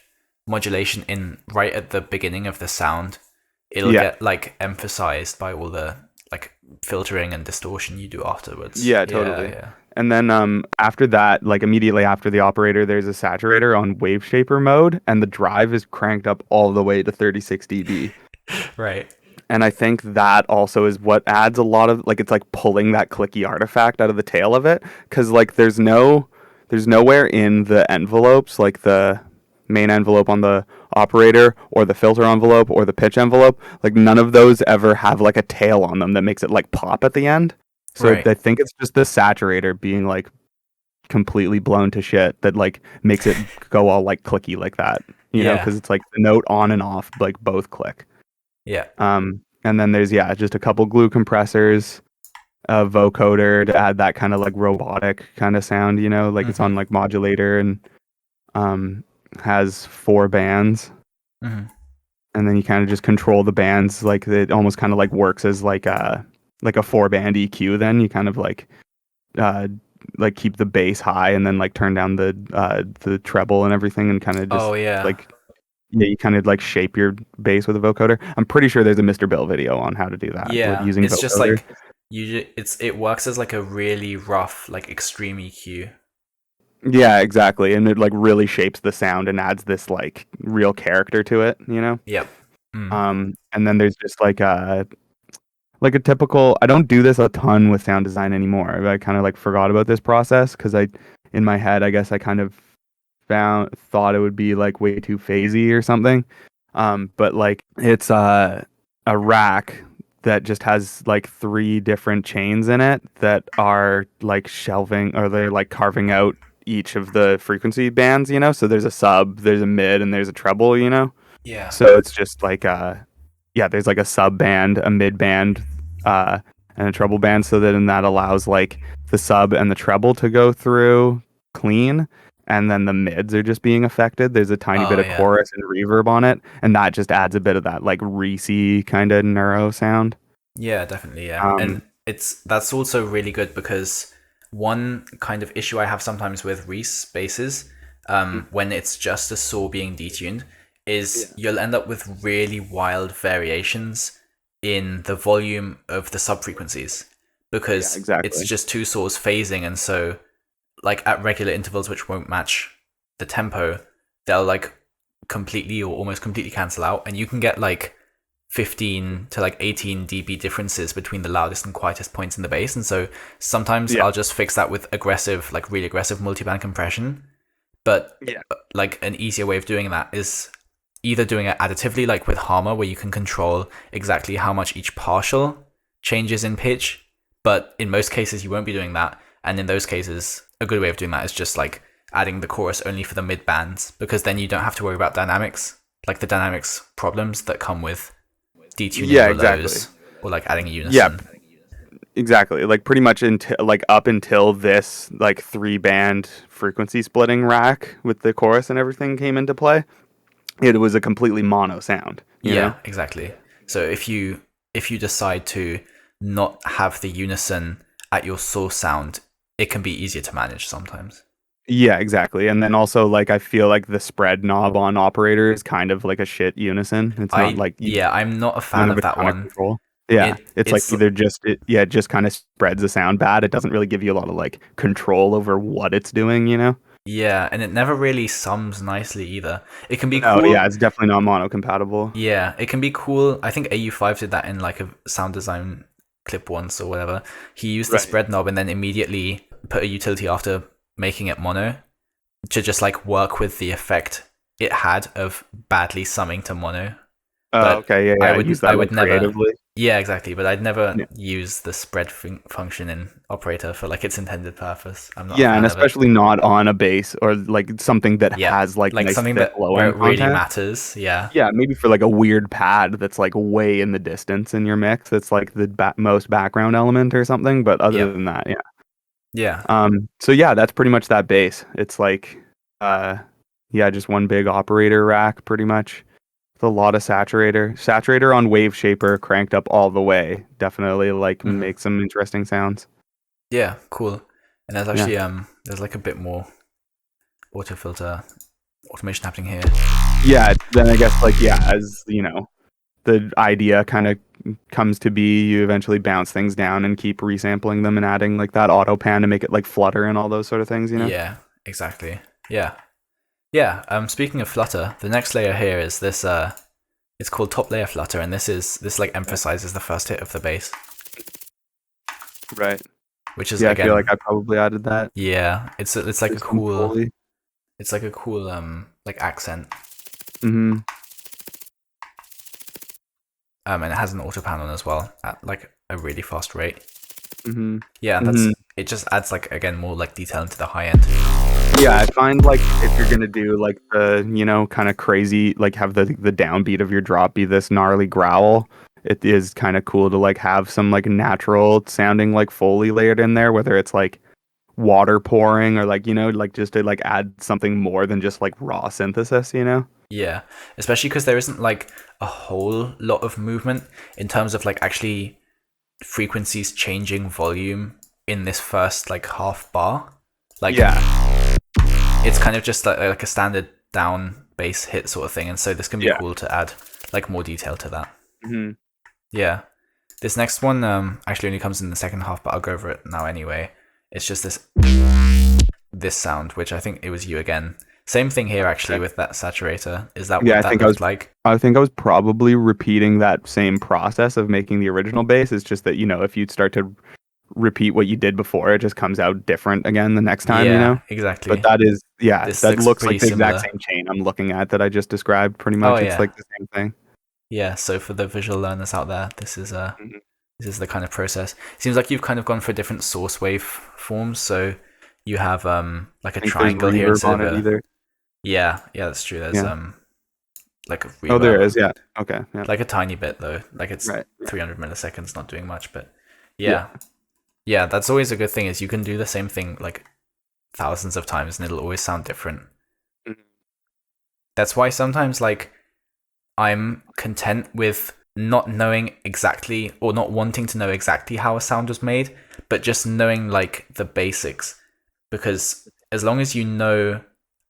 Speaker 1: modulation in right at the beginning of the sound, it'll get like emphasized by all the like filtering and distortion you do afterwards.
Speaker 2: Yeah, totally.
Speaker 1: Yeah.
Speaker 2: And then after that, like immediately after the operator, there's a saturator on wave shaper mode, and the drive is cranked up all the way to 36 dB.
Speaker 1: Right.
Speaker 2: And I think that also is what adds a lot of like it's like pulling that clicky artifact out of the tail of it, because like there's nowhere in the envelopes, like the main envelope on the operator or the filter envelope or the pitch envelope, like none of those ever have like a tail on them that makes it like pop at the end. So
Speaker 1: Right.
Speaker 2: I think it's just the saturator being like completely blown to shit that like makes it go all like clicky like that,
Speaker 1: Yeah.
Speaker 2: because it's like the note on and off like both click.
Speaker 1: Yeah.
Speaker 2: And then there's just a couple glue compressors, a vocoder to add that kind of like robotic kind of sound, like it's on like modulator, and has 4 bands.
Speaker 1: Mm-hmm.
Speaker 2: And then you kind of just control the bands, like it almost kind of like works as like a 4-band EQ. Then you kind of like keep the bass high and then like turn down the treble and everything, and kind of just you kind of like shape your bass with a vocoder. I'm pretty sure there's a Mr. Bill video on how to do that.
Speaker 1: Yeah.
Speaker 2: Using
Speaker 1: It's
Speaker 2: vocoder.
Speaker 1: just like it works as like a really rough, like extreme EQ.
Speaker 2: Yeah, exactly. And it like really shapes the sound and adds this like real character to it,
Speaker 1: Yep. Mm.
Speaker 2: And then there's just like a typical, I don't do this a ton with sound design anymore. I kind of like forgot about this process because in my head, I guess I kind of thought it would be like way too phasey or something. But like it's a rack that just has like 3 different chains in it that are like shelving, or they're like carving out each of the frequency bands, so there's a sub, there's a mid, and there's a treble,
Speaker 1: Yeah.
Speaker 2: so it's just like there's like a sub band, a mid band, and a treble band, so that allows like the sub and the treble to go through clean, and then the mids are just being affected. There's a tiny bit of chorus and reverb on it, and that just adds a bit of that like Reese kind of neuro sound.
Speaker 1: Yeah, definitely. Yeah. And that's also really good because one kind of issue I have sometimes with Reese basses, when it's just a saw being detuned, is you'll end up with really wild variations in the volume of the subfrequencies because it's just 2 saws phasing, and so like at regular intervals which won't match the tempo, they'll like completely or almost completely cancel out, and you can get like 15 to like 18 dB differences between the loudest and quietest points in the bass. And so sometimes I'll just fix that with aggressive, like really aggressive multiband compression. But like an easier way of doing that is either doing it additively, like with Harmor, where you can control exactly how much each partial changes in pitch. But in most cases, you won't be doing that. And in those cases, a good way of doing that is just like adding the chorus only for the mid bands, because then you don't have to worry about dynamics, like the dynamics problems that come with detuning the lows. or like adding a
Speaker 2: Yeah,
Speaker 1: unison.
Speaker 2: exactly. Like pretty much until like up until this like 3-band frequency splitting rack with the chorus and everything came into play, it was a completely mono sound, you know?
Speaker 1: Yeah, exactly. So if you decide to not have the unison at your source sound, it can be easier to manage sometimes.
Speaker 2: Yeah, exactly. And then also like I feel like the spread knob on operator is kind of like a shit unison. It's not like you
Speaker 1: I'm not a
Speaker 2: don't
Speaker 1: fan
Speaker 2: have
Speaker 1: of
Speaker 2: a
Speaker 1: that
Speaker 2: ton of
Speaker 1: one.
Speaker 2: control. Yeah, it's like
Speaker 1: It's
Speaker 2: either it just kind of spreads the sound bad. It doesn't really give you a lot of like control over what it's doing, you know?
Speaker 1: Yeah, and it never really sums nicely either. It can be
Speaker 2: No, yeah,
Speaker 1: cool.
Speaker 2: it's definitely not mono compatible.
Speaker 1: Yeah, it can be cool. I think AU5 did that in like a sound design clip once or whatever. He used the
Speaker 2: Right.
Speaker 1: spread knob and then immediately put a utility after making it mono to just like work with the effect it had of badly summing to mono.
Speaker 2: Oh,
Speaker 1: But
Speaker 2: okay, yeah, yeah. Use
Speaker 1: I
Speaker 2: that
Speaker 1: would
Speaker 2: like
Speaker 1: never.
Speaker 2: creatively.
Speaker 1: Yeah, exactly. But I'd never
Speaker 2: Yeah.
Speaker 1: use the spread function in operator for like its intended purpose. I'm not a
Speaker 2: Yeah, and
Speaker 1: fan of it.
Speaker 2: especially not on a bass or like something that
Speaker 1: Yeah,
Speaker 2: has like
Speaker 1: like
Speaker 2: nice
Speaker 1: something
Speaker 2: thick
Speaker 1: that
Speaker 2: low
Speaker 1: where
Speaker 2: end
Speaker 1: it really
Speaker 2: content.
Speaker 1: matters. Yeah,
Speaker 2: Yeah, maybe for like a weird pad that's like way in the distance in your mix. That's like the most background element or something. But other
Speaker 1: yep,
Speaker 2: than that, yeah.
Speaker 1: yeah.
Speaker 2: So yeah, that's pretty much that bass. It's like, uh, yeah, just one big operator rack, pretty much. With a lot of saturator. Saturator on wave shaper cranked up all the way. Definitely like
Speaker 1: Hmm.
Speaker 2: makes some interesting sounds.
Speaker 1: Yeah, cool. And there's
Speaker 2: Yeah.
Speaker 1: actually there's like a bit more auto filter automation happening here.
Speaker 2: Yeah. Then I guess like yeah, as you know, the idea kind of comes to be, you eventually bounce things down and keep resampling them and adding like that auto pan to make it like flutter and all those sort of things, you know?
Speaker 1: Yeah, exactly. Yeah, yeah. Speaking of Flutter, the next layer here is this. It's called Top Layer Flutter, and this like emphasizes the first hit of the bass,
Speaker 2: Right.
Speaker 1: which is
Speaker 2: Yeah, I feel like
Speaker 1: again,
Speaker 2: I probably added that.
Speaker 1: yeah. It's like a
Speaker 2: Just some
Speaker 1: cool.
Speaker 2: Foley.
Speaker 1: It's like a cool like accent.
Speaker 2: Mm-hmm.
Speaker 1: And it has an auto pan on as well at like a really fast rate.
Speaker 2: Mm-hmm.
Speaker 1: Yeah,
Speaker 2: Mm-hmm.
Speaker 1: it just adds like again more like detail into the high end.
Speaker 2: Yeah, I find like if you're gonna do like the, you know, kind of crazy, like have the downbeat of your drop be this gnarly growl, it is kind of cool to like have some like natural sounding like Foley layered in there, whether it's like water pouring or like, you know, like just to like add something more than just like raw synthesis, you know?
Speaker 1: Yeah, especially because there isn't like a whole lot of movement in terms of like actually frequencies changing volume in this first like half bar. Like
Speaker 2: Yeah.
Speaker 1: it's kind of just like a standard down bass hit sort of thing, and so this can be
Speaker 2: Yeah.
Speaker 1: cool to add like more detail to that.
Speaker 2: Mm-hmm.
Speaker 1: Yeah, this next one actually only comes in the second half, but I'll go over it now anyway. It's just this sound, which I think it was you again. Same thing here actually
Speaker 2: Okay.
Speaker 1: with that saturator. Is that
Speaker 2: Yeah,
Speaker 1: what that looked like?
Speaker 2: I think I was probably repeating that same process of making the original bass. It's just that, you know, if you start to repeat what you did before, it just comes out different again the next time, you know?
Speaker 1: Yeah,
Speaker 2: But
Speaker 1: exactly.
Speaker 2: that is, yeah,
Speaker 1: This
Speaker 2: that
Speaker 1: looks
Speaker 2: looks
Speaker 1: pretty
Speaker 2: like the exact
Speaker 1: similar.
Speaker 2: same chain I'm looking at that I just described pretty
Speaker 1: Oh
Speaker 2: much. It's
Speaker 1: yeah,
Speaker 2: like the same thing.
Speaker 1: yeah. So for the visual learners out there,
Speaker 2: Mhm.
Speaker 1: this is the kind of process. Seems like you've kind of gone for different source wave forms. So you have like a
Speaker 2: I think there's
Speaker 1: triangle here
Speaker 2: reverb
Speaker 1: instead
Speaker 2: on
Speaker 1: of
Speaker 2: it
Speaker 1: a
Speaker 2: either.
Speaker 1: yeah, that's true. There's
Speaker 2: Yeah.
Speaker 1: like a
Speaker 2: Oh, there
Speaker 1: reverb,
Speaker 2: is. Yeah. Okay. Yeah.
Speaker 1: like a tiny bit though. Like it's
Speaker 2: Right. Yeah.
Speaker 1: 300 milliseconds, not doing much, but
Speaker 2: Yeah.
Speaker 1: yeah, yeah. That's always a good thing is you can do the same thing like thousands of times and it'll always sound different.
Speaker 2: Mhm.
Speaker 1: That's why sometimes like I'm content with not knowing exactly or not wanting to know exactly how a sound was made, but just knowing like the basics. Because as long as you know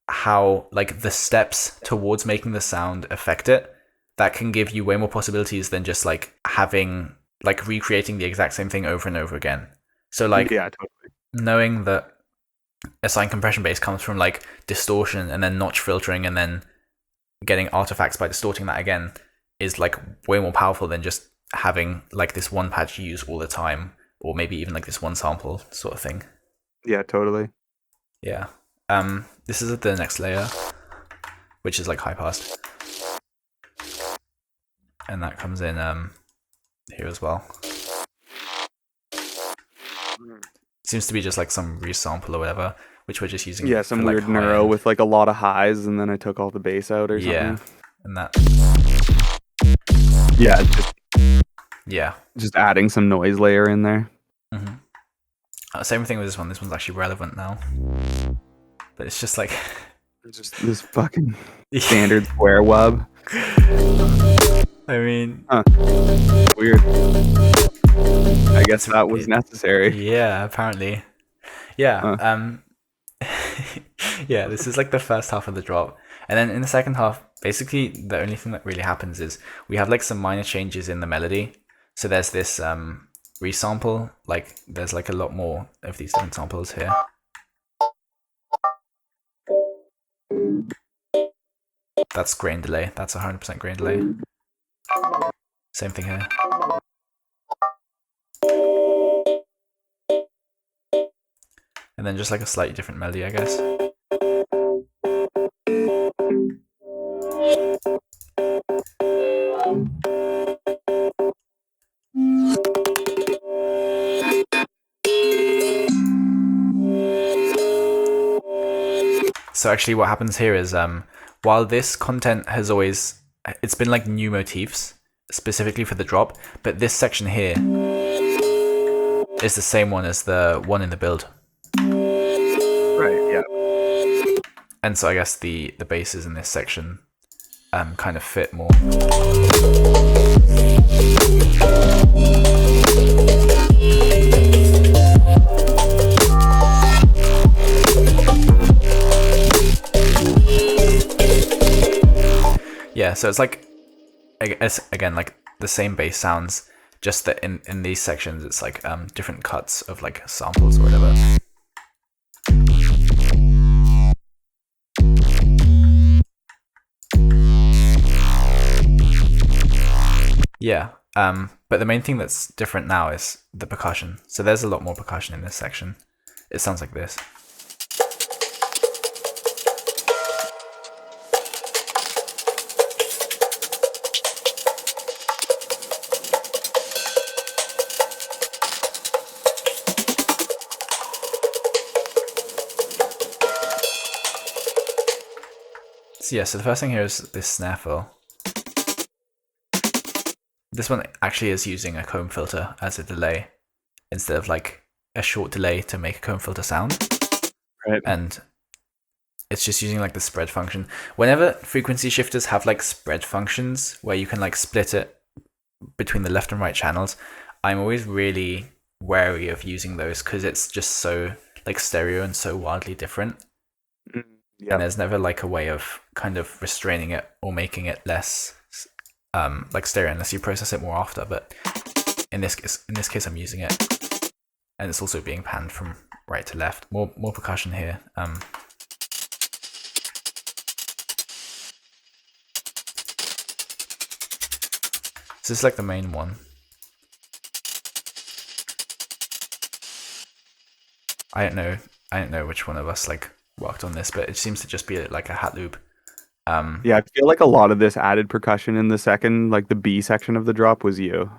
Speaker 1: how like the steps towards making the sound affect it, that can give you way more possibilities than just like having like recreating the exact same thing over and over again. So like
Speaker 2: Yeah. Totally.
Speaker 1: knowing that a sine compression bass comes from like distortion and then notch filtering and then getting artifacts by distorting that again is like way more powerful than just having like this one patch you use all the time or maybe even like this one sample sort of thing.
Speaker 2: Yeah. Totally.
Speaker 1: Yeah. This is the next layer, which is like high pass, and that comes in here as well. Seems to be just like some resample or whatever, which we're just using.
Speaker 2: Yeah. Some
Speaker 1: for, like,
Speaker 2: weird neuro
Speaker 1: high-end.
Speaker 2: with like a lot of highs, and then I took all the bass out or
Speaker 1: Yeah,
Speaker 2: something.
Speaker 1: and that
Speaker 2: Yeah. It's just
Speaker 1: Yeah.
Speaker 2: Just adding some noise layer in there.
Speaker 1: Hmm. Same thing with this one. This one's actually relevant now, but it's just like
Speaker 2: Just this fucking standard square wub.
Speaker 1: I mean,
Speaker 2: Huh. Weird. I guess that was necessary.
Speaker 1: yeah, apparently. Yeah.
Speaker 2: Huh.
Speaker 1: Yeah, this is like the first half of the drop. And then in the second half, basically the only thing that really happens is we have like some minor changes in the melody. So there's this resample, like there's like a lot more of these different samples here. That's grain delay. That's 100% grain delay. Same thing here. And then just like a slightly different melody, I guess. So actually what happens here is while this content has always, it's been like new motifs specifically for the drop, but this section here is the same one as the one in the build.
Speaker 2: Right, yeah.
Speaker 1: And so I guess the basses in this section kind of fit more. Yeah, so it's like, I guess, again, like the same bass sounds, just that in these sections it's like different cuts of like samples or whatever. Yeah, but the main thing that's different now is the percussion. So there's a lot more percussion in this section. It sounds like this. So yeah, so the first thing here is this Snaffle. This one actually is using a comb filter as a delay instead of like a short delay to make a comb filter sound.
Speaker 2: Right.
Speaker 1: And it's just using like the spread function. Whenever frequency shifters have like spread functions where you can like split it between the left and right channels, I'm always really wary of using those because it's just so like stereo and so wildly different.
Speaker 2: Yeah.
Speaker 1: And there's never like a way of kind of restraining it or making it less like stereo unless you process it more after. But in this case I'm using it, and it's also being panned from right to left. More percussion here. So this is like the main one. I don't know which one of us like worked on this, but it seems to just be like a hat loop.
Speaker 2: Yeah, I feel like a lot of this added percussion in the second, like the B section of the drop, was you.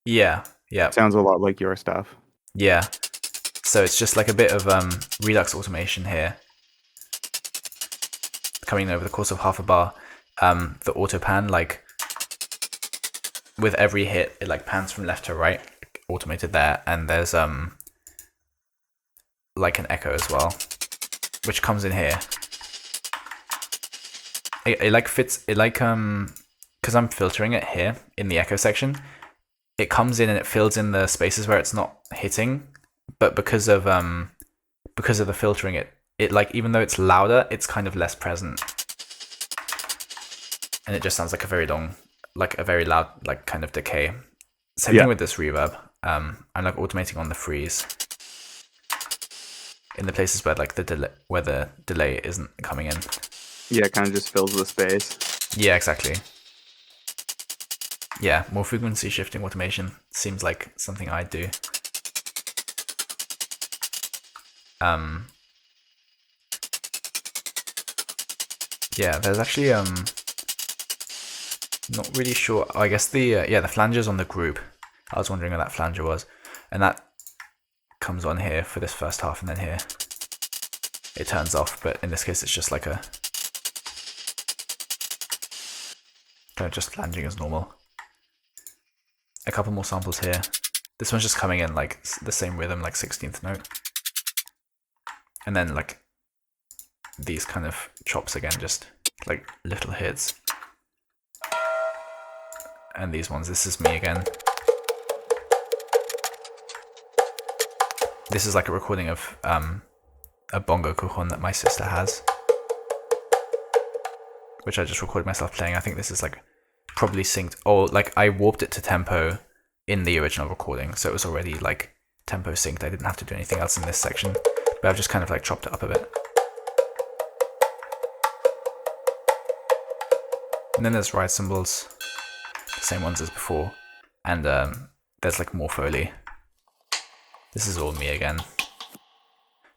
Speaker 1: Yeah.
Speaker 2: Sounds a lot like your stuff.
Speaker 1: Yeah. So it's just like a bit of Redux automation here. Coming over the course of half a bar. The auto pan, like with every hit, it like pans from left to right, automated there, and there's like an echo as well, which comes in here. It like fits, it like because I'm filtering it here in the echo section, it comes in and it fills in the spaces where it's not hitting, but because of the filtering, it like, even though it's louder, it's kind of less present, and it just sounds like a very long, like a very loud, like kind of decay. Same thing with this reverb. I'm like automating on the freeze in the places where like the delay isn't coming in.
Speaker 2: Yeah, it kind of just fills the space.
Speaker 1: Yeah, exactly. Yeah, more frequency shifting automation seems like something I'd do. Yeah, there's actually not really sure. Oh, I guess the the flanger's on the group. I was wondering where that flanger was, and that comes on here for this first half, and then here it turns off. But in this case, it's just like a kind of just flanging as normal. a couple more samples here. This one's just coming in like the same rhythm, like 16th note. And then like these kind of chops again, just like little hits. And these ones, this is me again. This is like a recording of a bongo cajon that my sister has, which I just recorded myself playing. I think this is like probably synced, or like I warped it to tempo in the original recording, so it was already like tempo synced. I didn't have to do anything else in this section, but I've just kind of like chopped it up a bit. And then there's ride cymbals, the same ones as before, and there's like more Foley. This is all me again.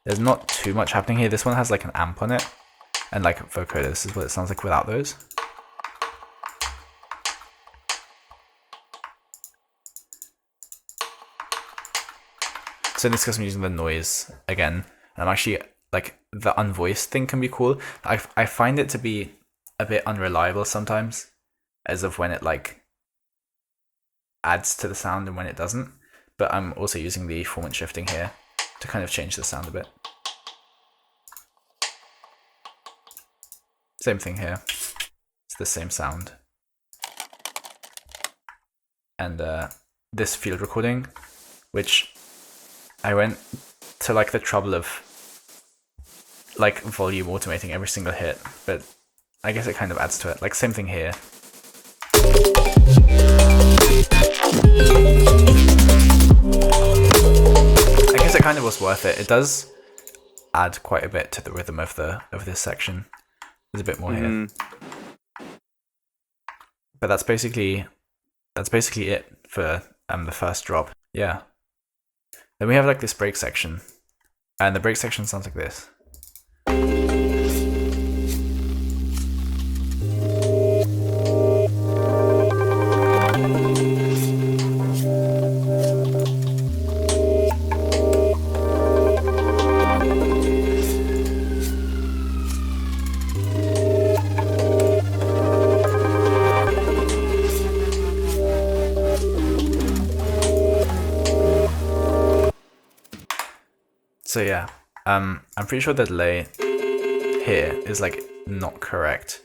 Speaker 1: There's not too much happening here. This one has like an amp on it, and like vocoder. This is what it sounds like without those. So in this case I'm using the noise again, and I'm actually like, the unvoiced thing can be cool. I find it to be a bit unreliable sometimes, as of when it like adds to the sound and when it doesn't. But I'm also using the formant shifting here to kind of change the sound a bit. Same thing here. It's the same sound. And this field recording, which I went to like the trouble of like volume automating every single hit, but I guess it kind of adds to it. Like same thing here. I guess it kind of was worth it. It does add quite a bit to the rhythm of this section. There's a bit more here. But that's basically it for the first drop. Yeah. Then we have like this break section, and the break section sounds like this. So yeah, I'm pretty sure the delay here is like not correct.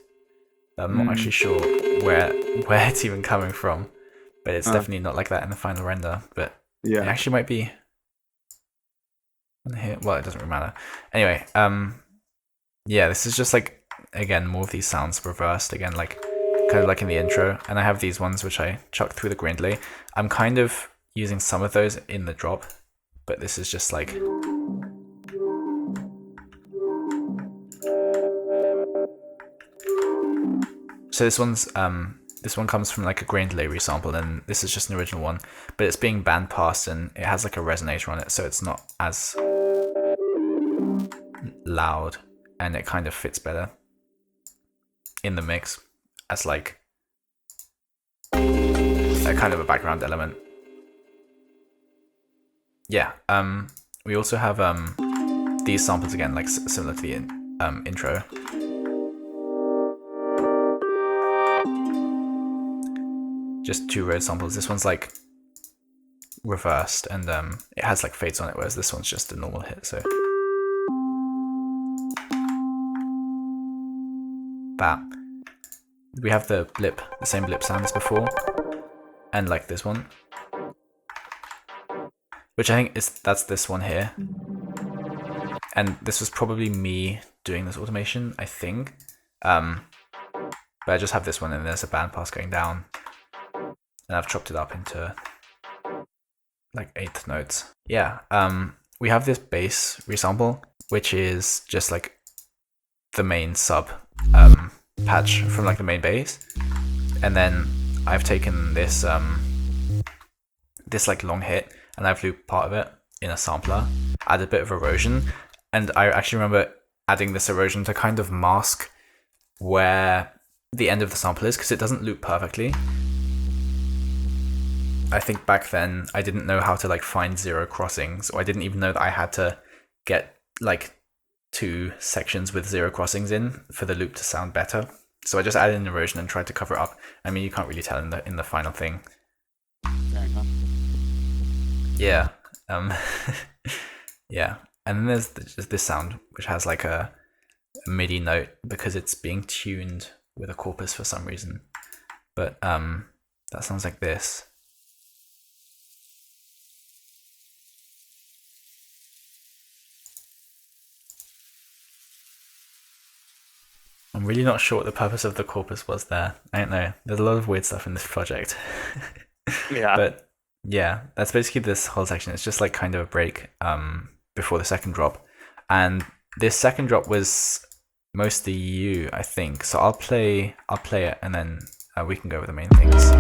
Speaker 1: I'm not actually sure where it's even coming from, but it's definitely not like that in the final render. But yeah, it actually might be here. Well, it doesn't really matter. Anyway, yeah, this is just like, again, more of these sounds reversed again, like kind of like in the intro. And I have these ones which I chucked through the grain delay. I'm kind of using some of those in the drop, but this is just like. So this one comes from like a grain delay resample, and this is just an original one, but it's being band passed and it has like a resonator on it, so it's not as loud, and it kind of fits better in the mix as like a kind of a background element. Yeah. We also have these samples again, like similar to the intro. Just two road samples. This one's like reversed, and it has like fades on it, whereas this one's just a normal hit. So that we have the same blip sound as before, and like this one, which I think that's this one here. And this was probably me doing this automation, I think. But I just have this one, and there's a band pass going down. And I've chopped it up into like 8th notes. Yeah, we have this bass resample, which is just like the main sub patch from like the main bass. And then I've taken this this like long hit, and I've looped part of it in a sampler, added a bit of erosion. And I actually remember adding this erosion to kind of mask where the end of the sample is, because it doesn't loop perfectly. I think back then I didn't know how to like find zero crossings, or I didn't even know that I had to get like 2 sections with 0 crossings in for the loop to sound better. So I just added an erosion and tried to cover it up. I mean, you can't really tell in the final thing. Yeah. Um, yeah. And then there's just this sound which has like a MIDI note because it's being tuned with a corpus for some reason. But that sounds like this. I'm really not sure what the purpose of the corpus was there. I don't know. There's a lot of weird stuff in this project.
Speaker 2: Yeah.
Speaker 1: But yeah, that's basically this whole section. It's just like kind of a break before the second drop. And this second drop was mostly you, I think. So I'll play it and then we can go over the main things.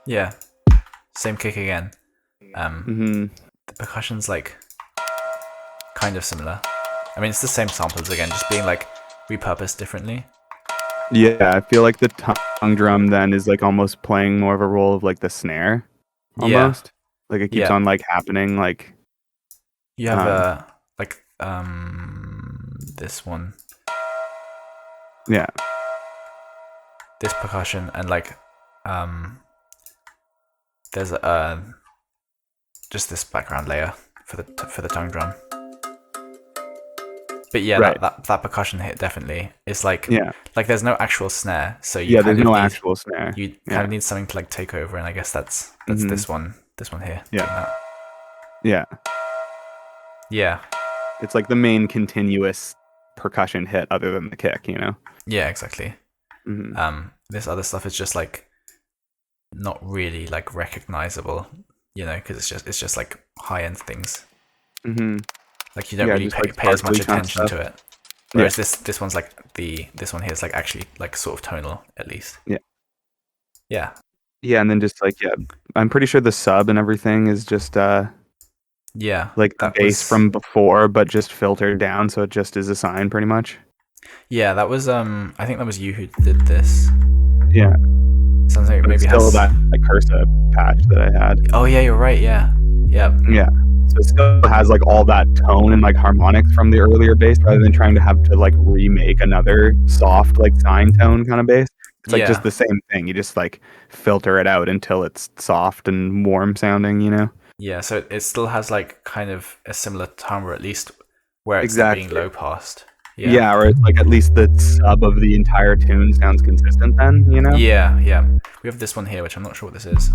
Speaker 1: Yeah, same kick again. The percussion's like kind of similar. I mean, it's the same samples again, just being like repurposed differently.
Speaker 2: Yeah, I feel like the tongue drum then is like almost playing more of a role of like the snare, almost. Like it keeps on like happening. Like
Speaker 1: you have like this one.
Speaker 2: Yeah.
Speaker 1: This percussion and like there's just this background layer for the tongue drum. But yeah,
Speaker 2: right.
Speaker 1: that percussion hit definitely is like like there's no actual snare, so
Speaker 2: there's no actual snare.
Speaker 1: You kind of need something to like take over, and I guess that's this one here.
Speaker 2: Yeah. It's like the main continuous percussion hit other than the kick, you know?
Speaker 1: Yeah, exactly. This other stuff is just like not really like recognizable, you know, because it's just like high end things. Like you don't really pay as much attention to it. Whereas this one's like this one here is like actually like sort of tonal at least. Yeah,
Speaker 2: and then just like I'm pretty sure the sub and everything is just like the bass from before, but just filtered down, so it just is a sine pretty much. Yeah,
Speaker 1: that was I think that was you who did this.
Speaker 2: Yeah.
Speaker 1: Sounds like maybe
Speaker 2: still that like cursor patch that I had.
Speaker 1: Oh yeah, you're right. Yeah.
Speaker 2: So it still has like all that tone and like harmonics from the earlier bass, rather than trying to have to like remake another soft like sine tone kind of bass. It's like just the same thing. You just like filter it out until it's soft and warm sounding, you know?
Speaker 1: Yeah, so it still has like kind of a similar timbre, at least where it's not being low passed.
Speaker 2: Yeah, or it's like at least the sub of the entire tune sounds consistent then, you know?
Speaker 1: Yeah. We have this one here, which I'm not sure what this is.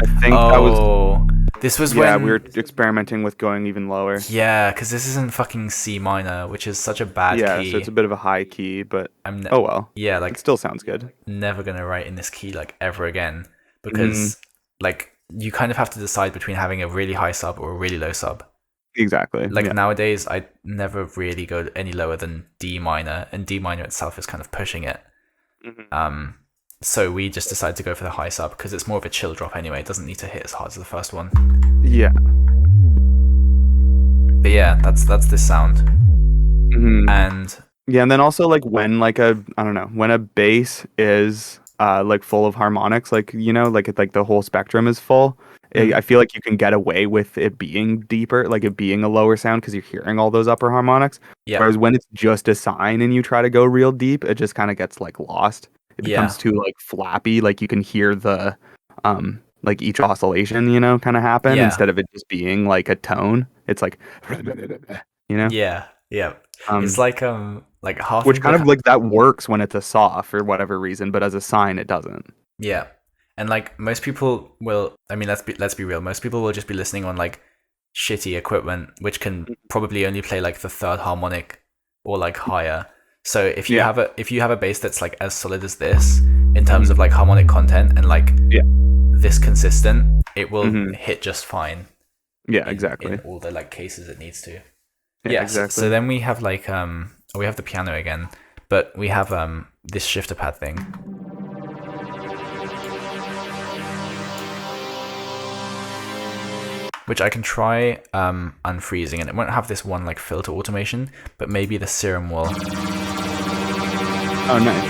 Speaker 2: I think that was...
Speaker 1: This was when...
Speaker 2: Yeah, we were experimenting with going even lower.
Speaker 1: Yeah, because this isn't fucking C minor, which is such a bad key.
Speaker 2: Yeah, so it's a bit of a high key, but... oh well.
Speaker 1: Yeah, like...
Speaker 2: It still sounds good.
Speaker 1: Never gonna write in this key, like, ever again. Because, like, you kind of have to decide between having a really high sub or a really low sub.
Speaker 2: Exactly.
Speaker 1: Like nowadays, I never really go any lower than D minor, and D minor itself is kind of pushing it. So we just decided to go for the high sub because it's more of a chill drop anyway. It doesn't need to hit as hard as the first one.
Speaker 2: Yeah.
Speaker 1: But yeah, that's this sound. And
Speaker 2: and then also like when like when a bass is like full of harmonics, like, you know, like the whole spectrum is full. I feel like you can get away with it being deeper, like it being a lower sound because you're hearing all those upper harmonics. Whereas when it's just a sine and you try to go real deep, it just kind of gets like lost. It becomes too like flappy. Like you can hear the like each oscillation, you know, kind of happen instead of it just being like a tone. It's like, you know.
Speaker 1: Yeah. It's like half.
Speaker 2: Which kind of like that works when it's a saw for whatever reason, but as a sine, it doesn't.
Speaker 1: Yeah. And like most people will, I mean, let's be real. Most people will just be listening on like shitty equipment, which can probably only play like the third harmonic or like higher. So if you have a bass that's like as solid as this in terms of like harmonic content and like this consistent, it will hit just fine.
Speaker 2: Yeah, exactly.
Speaker 1: In all the like cases it needs to.
Speaker 2: Yeah, exactly.
Speaker 1: So then we have like we have the piano again, but we have this shifter pad thing. Which I can try unfreezing, and it won't have this one like filter automation, but maybe the serum will.
Speaker 2: Oh, nice.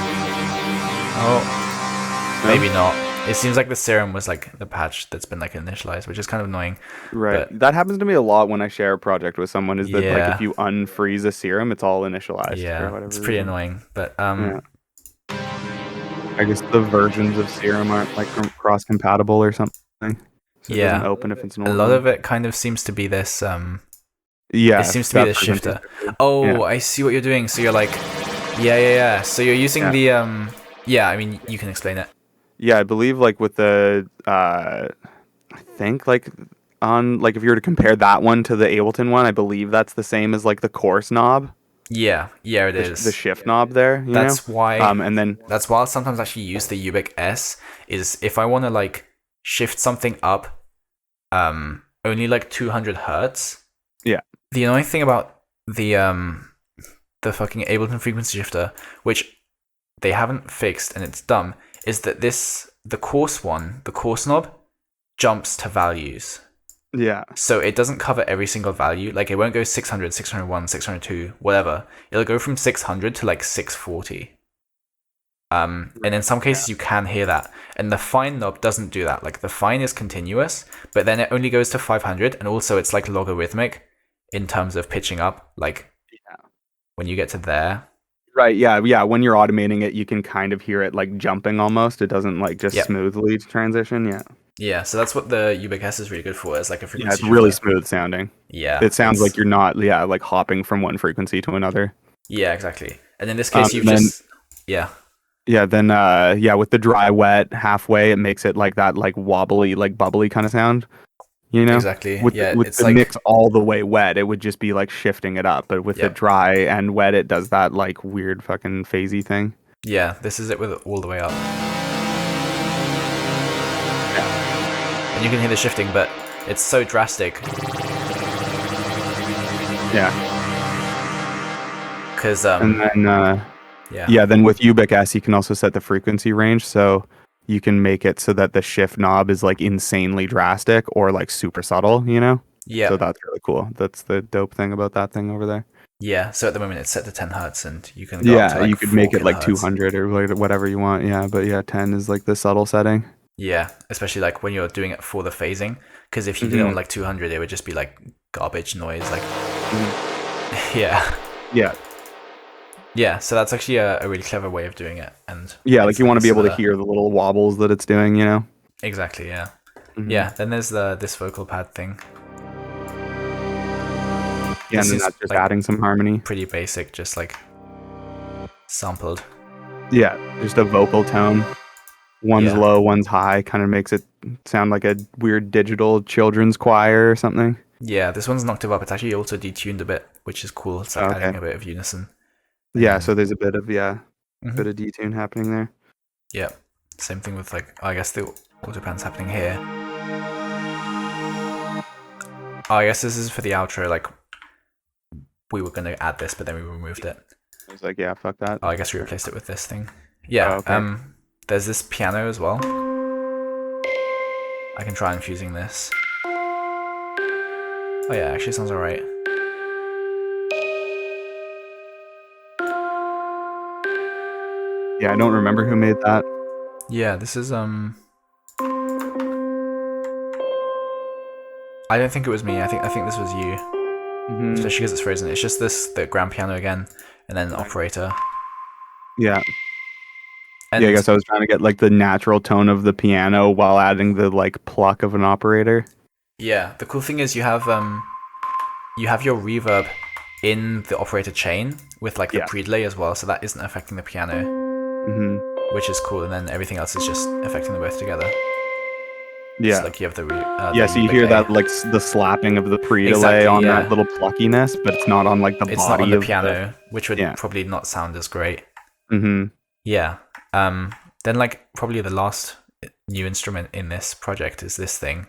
Speaker 1: Oh, maybe not. It seems like the serum was like the patch that's been like initialized, which is kind of annoying.
Speaker 2: Right. That happens to me a lot when I share a project with someone, is that like if you unfreeze a serum, it's all initialized.
Speaker 1: Yeah, it's pretty annoying. But
Speaker 2: I guess the versions of serum aren't like cross-compatible or something. So it doesn't open if it's an old
Speaker 1: a lot
Speaker 2: one.
Speaker 1: of it kind of seems to be this.
Speaker 2: Yeah,
Speaker 1: it seems to be this shifter. Oh, I see what you're doing. So you're like, yeah. So you're using the I mean, you can explain it.
Speaker 2: Yeah, I believe like with the I think like on like if you were to compare that one to the Ableton one, I believe that's the same as like the coarse knob.
Speaker 1: Yeah, it is.
Speaker 2: The shift knob there.
Speaker 1: That's why.
Speaker 2: And then
Speaker 1: that's why I'll sometimes actually use the Ubik S. Is if I want to like shift something up, only like 200 hertz.
Speaker 2: Yeah.
Speaker 1: The annoying thing about the fucking Ableton frequency shifter, which they haven't fixed and it's dumb, is that the coarse knob jumps to values.
Speaker 2: Yeah.
Speaker 1: So it doesn't cover every single value. Like it won't go 600, 601, 602, whatever. It'll go from 600 to like 640. And in some cases you can hear that. And the fine knob doesn't do that. Like the fine is continuous, but then it only goes to 500, and also it's like logarithmic in terms of pitching up. Like when you get to there.
Speaker 2: Right, yeah. When you're automating it, you can kind of hear it like jumping almost. It doesn't like just smoothly transition. Yeah.
Speaker 1: Yeah, so that's what the Ubik S is really good for. It's like a frequency.
Speaker 2: Yeah, it's really smooth sounding.
Speaker 1: Yeah.
Speaker 2: It sounds like you're not like hopping from one frequency to another.
Speaker 1: Yeah, exactly. And in this case, you've just
Speaker 2: Yeah, then with the dry wet halfway, it makes it like that like wobbly, like bubbly kind of sound. You know?
Speaker 1: Exactly.
Speaker 2: With
Speaker 1: it's
Speaker 2: the
Speaker 1: like
Speaker 2: mix all the way wet, it would just be like shifting it up. But with the dry and wet, it does that like weird fucking phasey thing.
Speaker 1: Yeah, this is it with it all the way up. And you can hear the shifting, but it's so drastic.
Speaker 2: Yeah.
Speaker 1: Because
Speaker 2: and then then with Ubik S, you can also set the frequency range, so you can make it so that the shift knob is like insanely drastic or like super subtle, you know?
Speaker 1: Yeah.
Speaker 2: So that's really cool. That's the dope thing about that thing over there.
Speaker 1: Yeah, so at the moment it's set to 10 hertz, and you can go up to like
Speaker 2: you could make it like 200 or whatever you want. Yeah, but 10 is like the subtle setting.
Speaker 1: Yeah, especially like when you're doing it for the phasing, because if you did it on like 200, it would just be like garbage noise. Like, yeah. So that's actually a really clever way of doing it, and
Speaker 2: like you want to be able to hear the little wobbles that it's doing, you know?
Speaker 1: Exactly. Yeah. Yeah. Then there's this vocal pad thing.
Speaker 2: Yeah, and then that's just like adding some harmony.
Speaker 1: Pretty basic, just like sampled.
Speaker 2: Yeah, just a vocal tone. One's low, one's high, kind of makes it sound like a weird digital children's choir or something.
Speaker 1: Yeah, this one's an octave up. It's actually also detuned a bit, which is cool. It's like adding a bit of unison.
Speaker 2: Yeah, so there's a bit of bit of detune happening there.
Speaker 1: Yeah, same thing with like I guess the autopan's happening here. Oh, I guess this is for the outro. Like we were gonna add this, but then we removed it.
Speaker 2: I was like, yeah, fuck that.
Speaker 1: Oh, I guess we replaced it with this thing. Yeah. There's this piano as well. I can try infusing this. Oh yeah, actually sounds alright.
Speaker 2: Yeah, I don't remember who made that.
Speaker 1: Yeah, this is I don't think it was me. I think this was you. Especially because it's frozen. It's just the grand piano again, and then an operator.
Speaker 2: Yeah. And I guess I was trying to get like the natural tone of the piano while adding the like pluck of an operator.
Speaker 1: Yeah, the cool thing is you have your reverb in the operator chain with like the pre-delay as well, so that isn't affecting the piano, which is cool. And then everything else is just affecting them both together.
Speaker 2: Yeah.
Speaker 1: So like you have the
Speaker 2: Yeah,
Speaker 1: the
Speaker 2: so you hear
Speaker 1: delay.
Speaker 2: that like the slapping of the pre-delay
Speaker 1: Exactly,
Speaker 2: on that
Speaker 1: yeah.
Speaker 2: little pluckiness, but it's not on like the
Speaker 1: It's not on
Speaker 2: body
Speaker 1: the
Speaker 2: of the.
Speaker 1: piano, which would
Speaker 2: Yeah.
Speaker 1: probably not sound as great.
Speaker 2: Mm-hmm.
Speaker 1: Yeah. Then like probably the last new instrument in this project is this thing,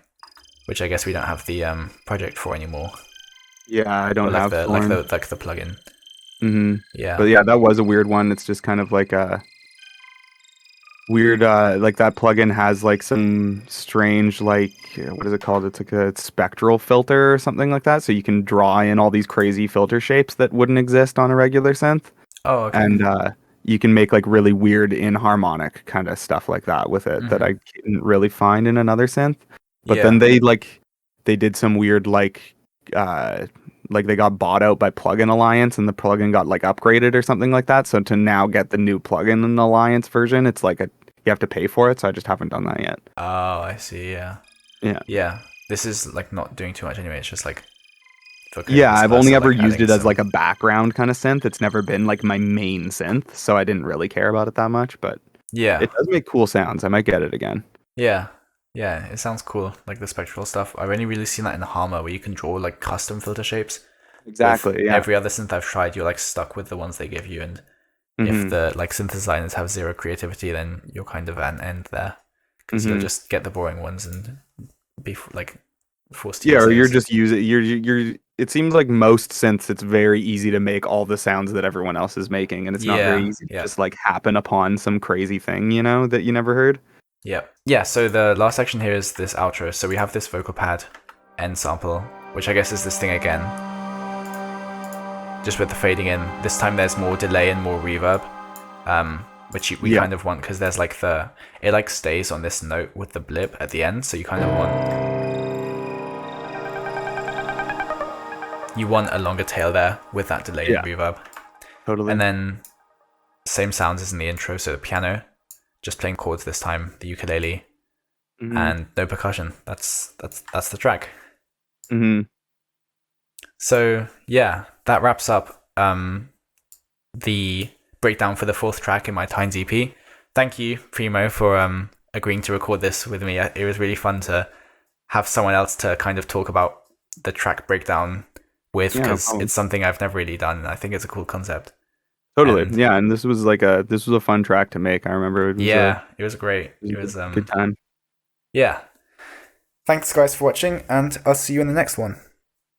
Speaker 1: which I guess we don't have the project for anymore.
Speaker 2: Yeah, I
Speaker 1: Or
Speaker 2: don't
Speaker 1: like
Speaker 2: have Thorn.
Speaker 1: the plugin.
Speaker 2: Mm-hmm. But
Speaker 1: Yeah.
Speaker 2: yeah, that was a weird one. It's just kind of like a weird like that plugin has like some strange like what is it called? It's like a spectral filter or something like that. So you can draw in all these crazy filter shapes that wouldn't exist on a regular synth.
Speaker 1: Oh, okay.
Speaker 2: And you can make like really weird inharmonic kind of stuff like that with it that I
Speaker 1: Mm-hmm.
Speaker 2: didn't really find in another synth. But then
Speaker 1: Yeah.
Speaker 2: they did some weird like they got bought out by Plugin Alliance and the plugin got like upgraded or something like that. So to now get the new plugin in the Alliance version, it's like you have to pay for it. So I just haven't done that yet.
Speaker 1: Oh, I see. Yeah.
Speaker 2: Yeah.
Speaker 1: Yeah. This is like not doing too much anyway. It's just like for
Speaker 2: Yeah,
Speaker 1: vice
Speaker 2: I've only
Speaker 1: versa,
Speaker 2: ever
Speaker 1: like
Speaker 2: used
Speaker 1: adding
Speaker 2: it as like
Speaker 1: some.
Speaker 2: a background kind of synth. It's never been like my main synth, so I didn't really care about it that much, but
Speaker 1: Yeah.
Speaker 2: it does make cool sounds. I might get it again.
Speaker 1: Yeah. Yeah. It sounds cool. Like the spectral stuff. I've only really seen that in Harmor where you can draw like custom filter shapes. With
Speaker 2: Exactly, yeah.
Speaker 1: every other synth I've tried, you're like stuck with the ones they give you, and if
Speaker 2: Mhm.
Speaker 1: the like synth designers have zero creativity, then you're kind of at an end there because you'll
Speaker 2: Mhm.
Speaker 1: just get the boring ones and be like forced to
Speaker 2: Yeah,
Speaker 1: use
Speaker 2: or you're
Speaker 1: those.
Speaker 2: just using you're it seems like most synths it's very easy to make all the sounds that everyone else is making and it's not very
Speaker 1: Yeah,
Speaker 2: easy to
Speaker 1: yeah,
Speaker 2: just like happen upon some crazy thing, you know, that you never heard.
Speaker 1: yeah, yeah. So the last section here is this outro. So we have this vocal pad end sample, which I guess is this thing again, just with the fading in. This time there's more delay and more reverb, which we
Speaker 2: Yeah.
Speaker 1: kind of want because there's like it like stays on this note with the blip at the end. So you kind of want a longer tail there with that delay
Speaker 2: Yeah,
Speaker 1: and reverb.
Speaker 2: totally.
Speaker 1: And then same sounds as in the intro, so the piano, just playing chords this time, the ukulele,
Speaker 2: Mhm.
Speaker 1: and no percussion. That's the track.
Speaker 2: Mhm.
Speaker 1: So yeah, that wraps up the breakdown for the fourth track in my Tines EP. Thank you, Premo, for agreeing to record this with me. It was really fun to have someone else to kind of talk about the track breakdown with
Speaker 2: Yeah, no
Speaker 1: because
Speaker 2: problem.
Speaker 1: it's something I've never really done, and I think it's a cool concept.
Speaker 2: Totally.
Speaker 1: And
Speaker 2: Yeah, and this was a fun track to make. I remember
Speaker 1: yeah, it was great.
Speaker 2: it was
Speaker 1: It
Speaker 2: a
Speaker 1: was
Speaker 2: good time.
Speaker 1: yeah. Thanks guys for watching, and I'll see you in the next one.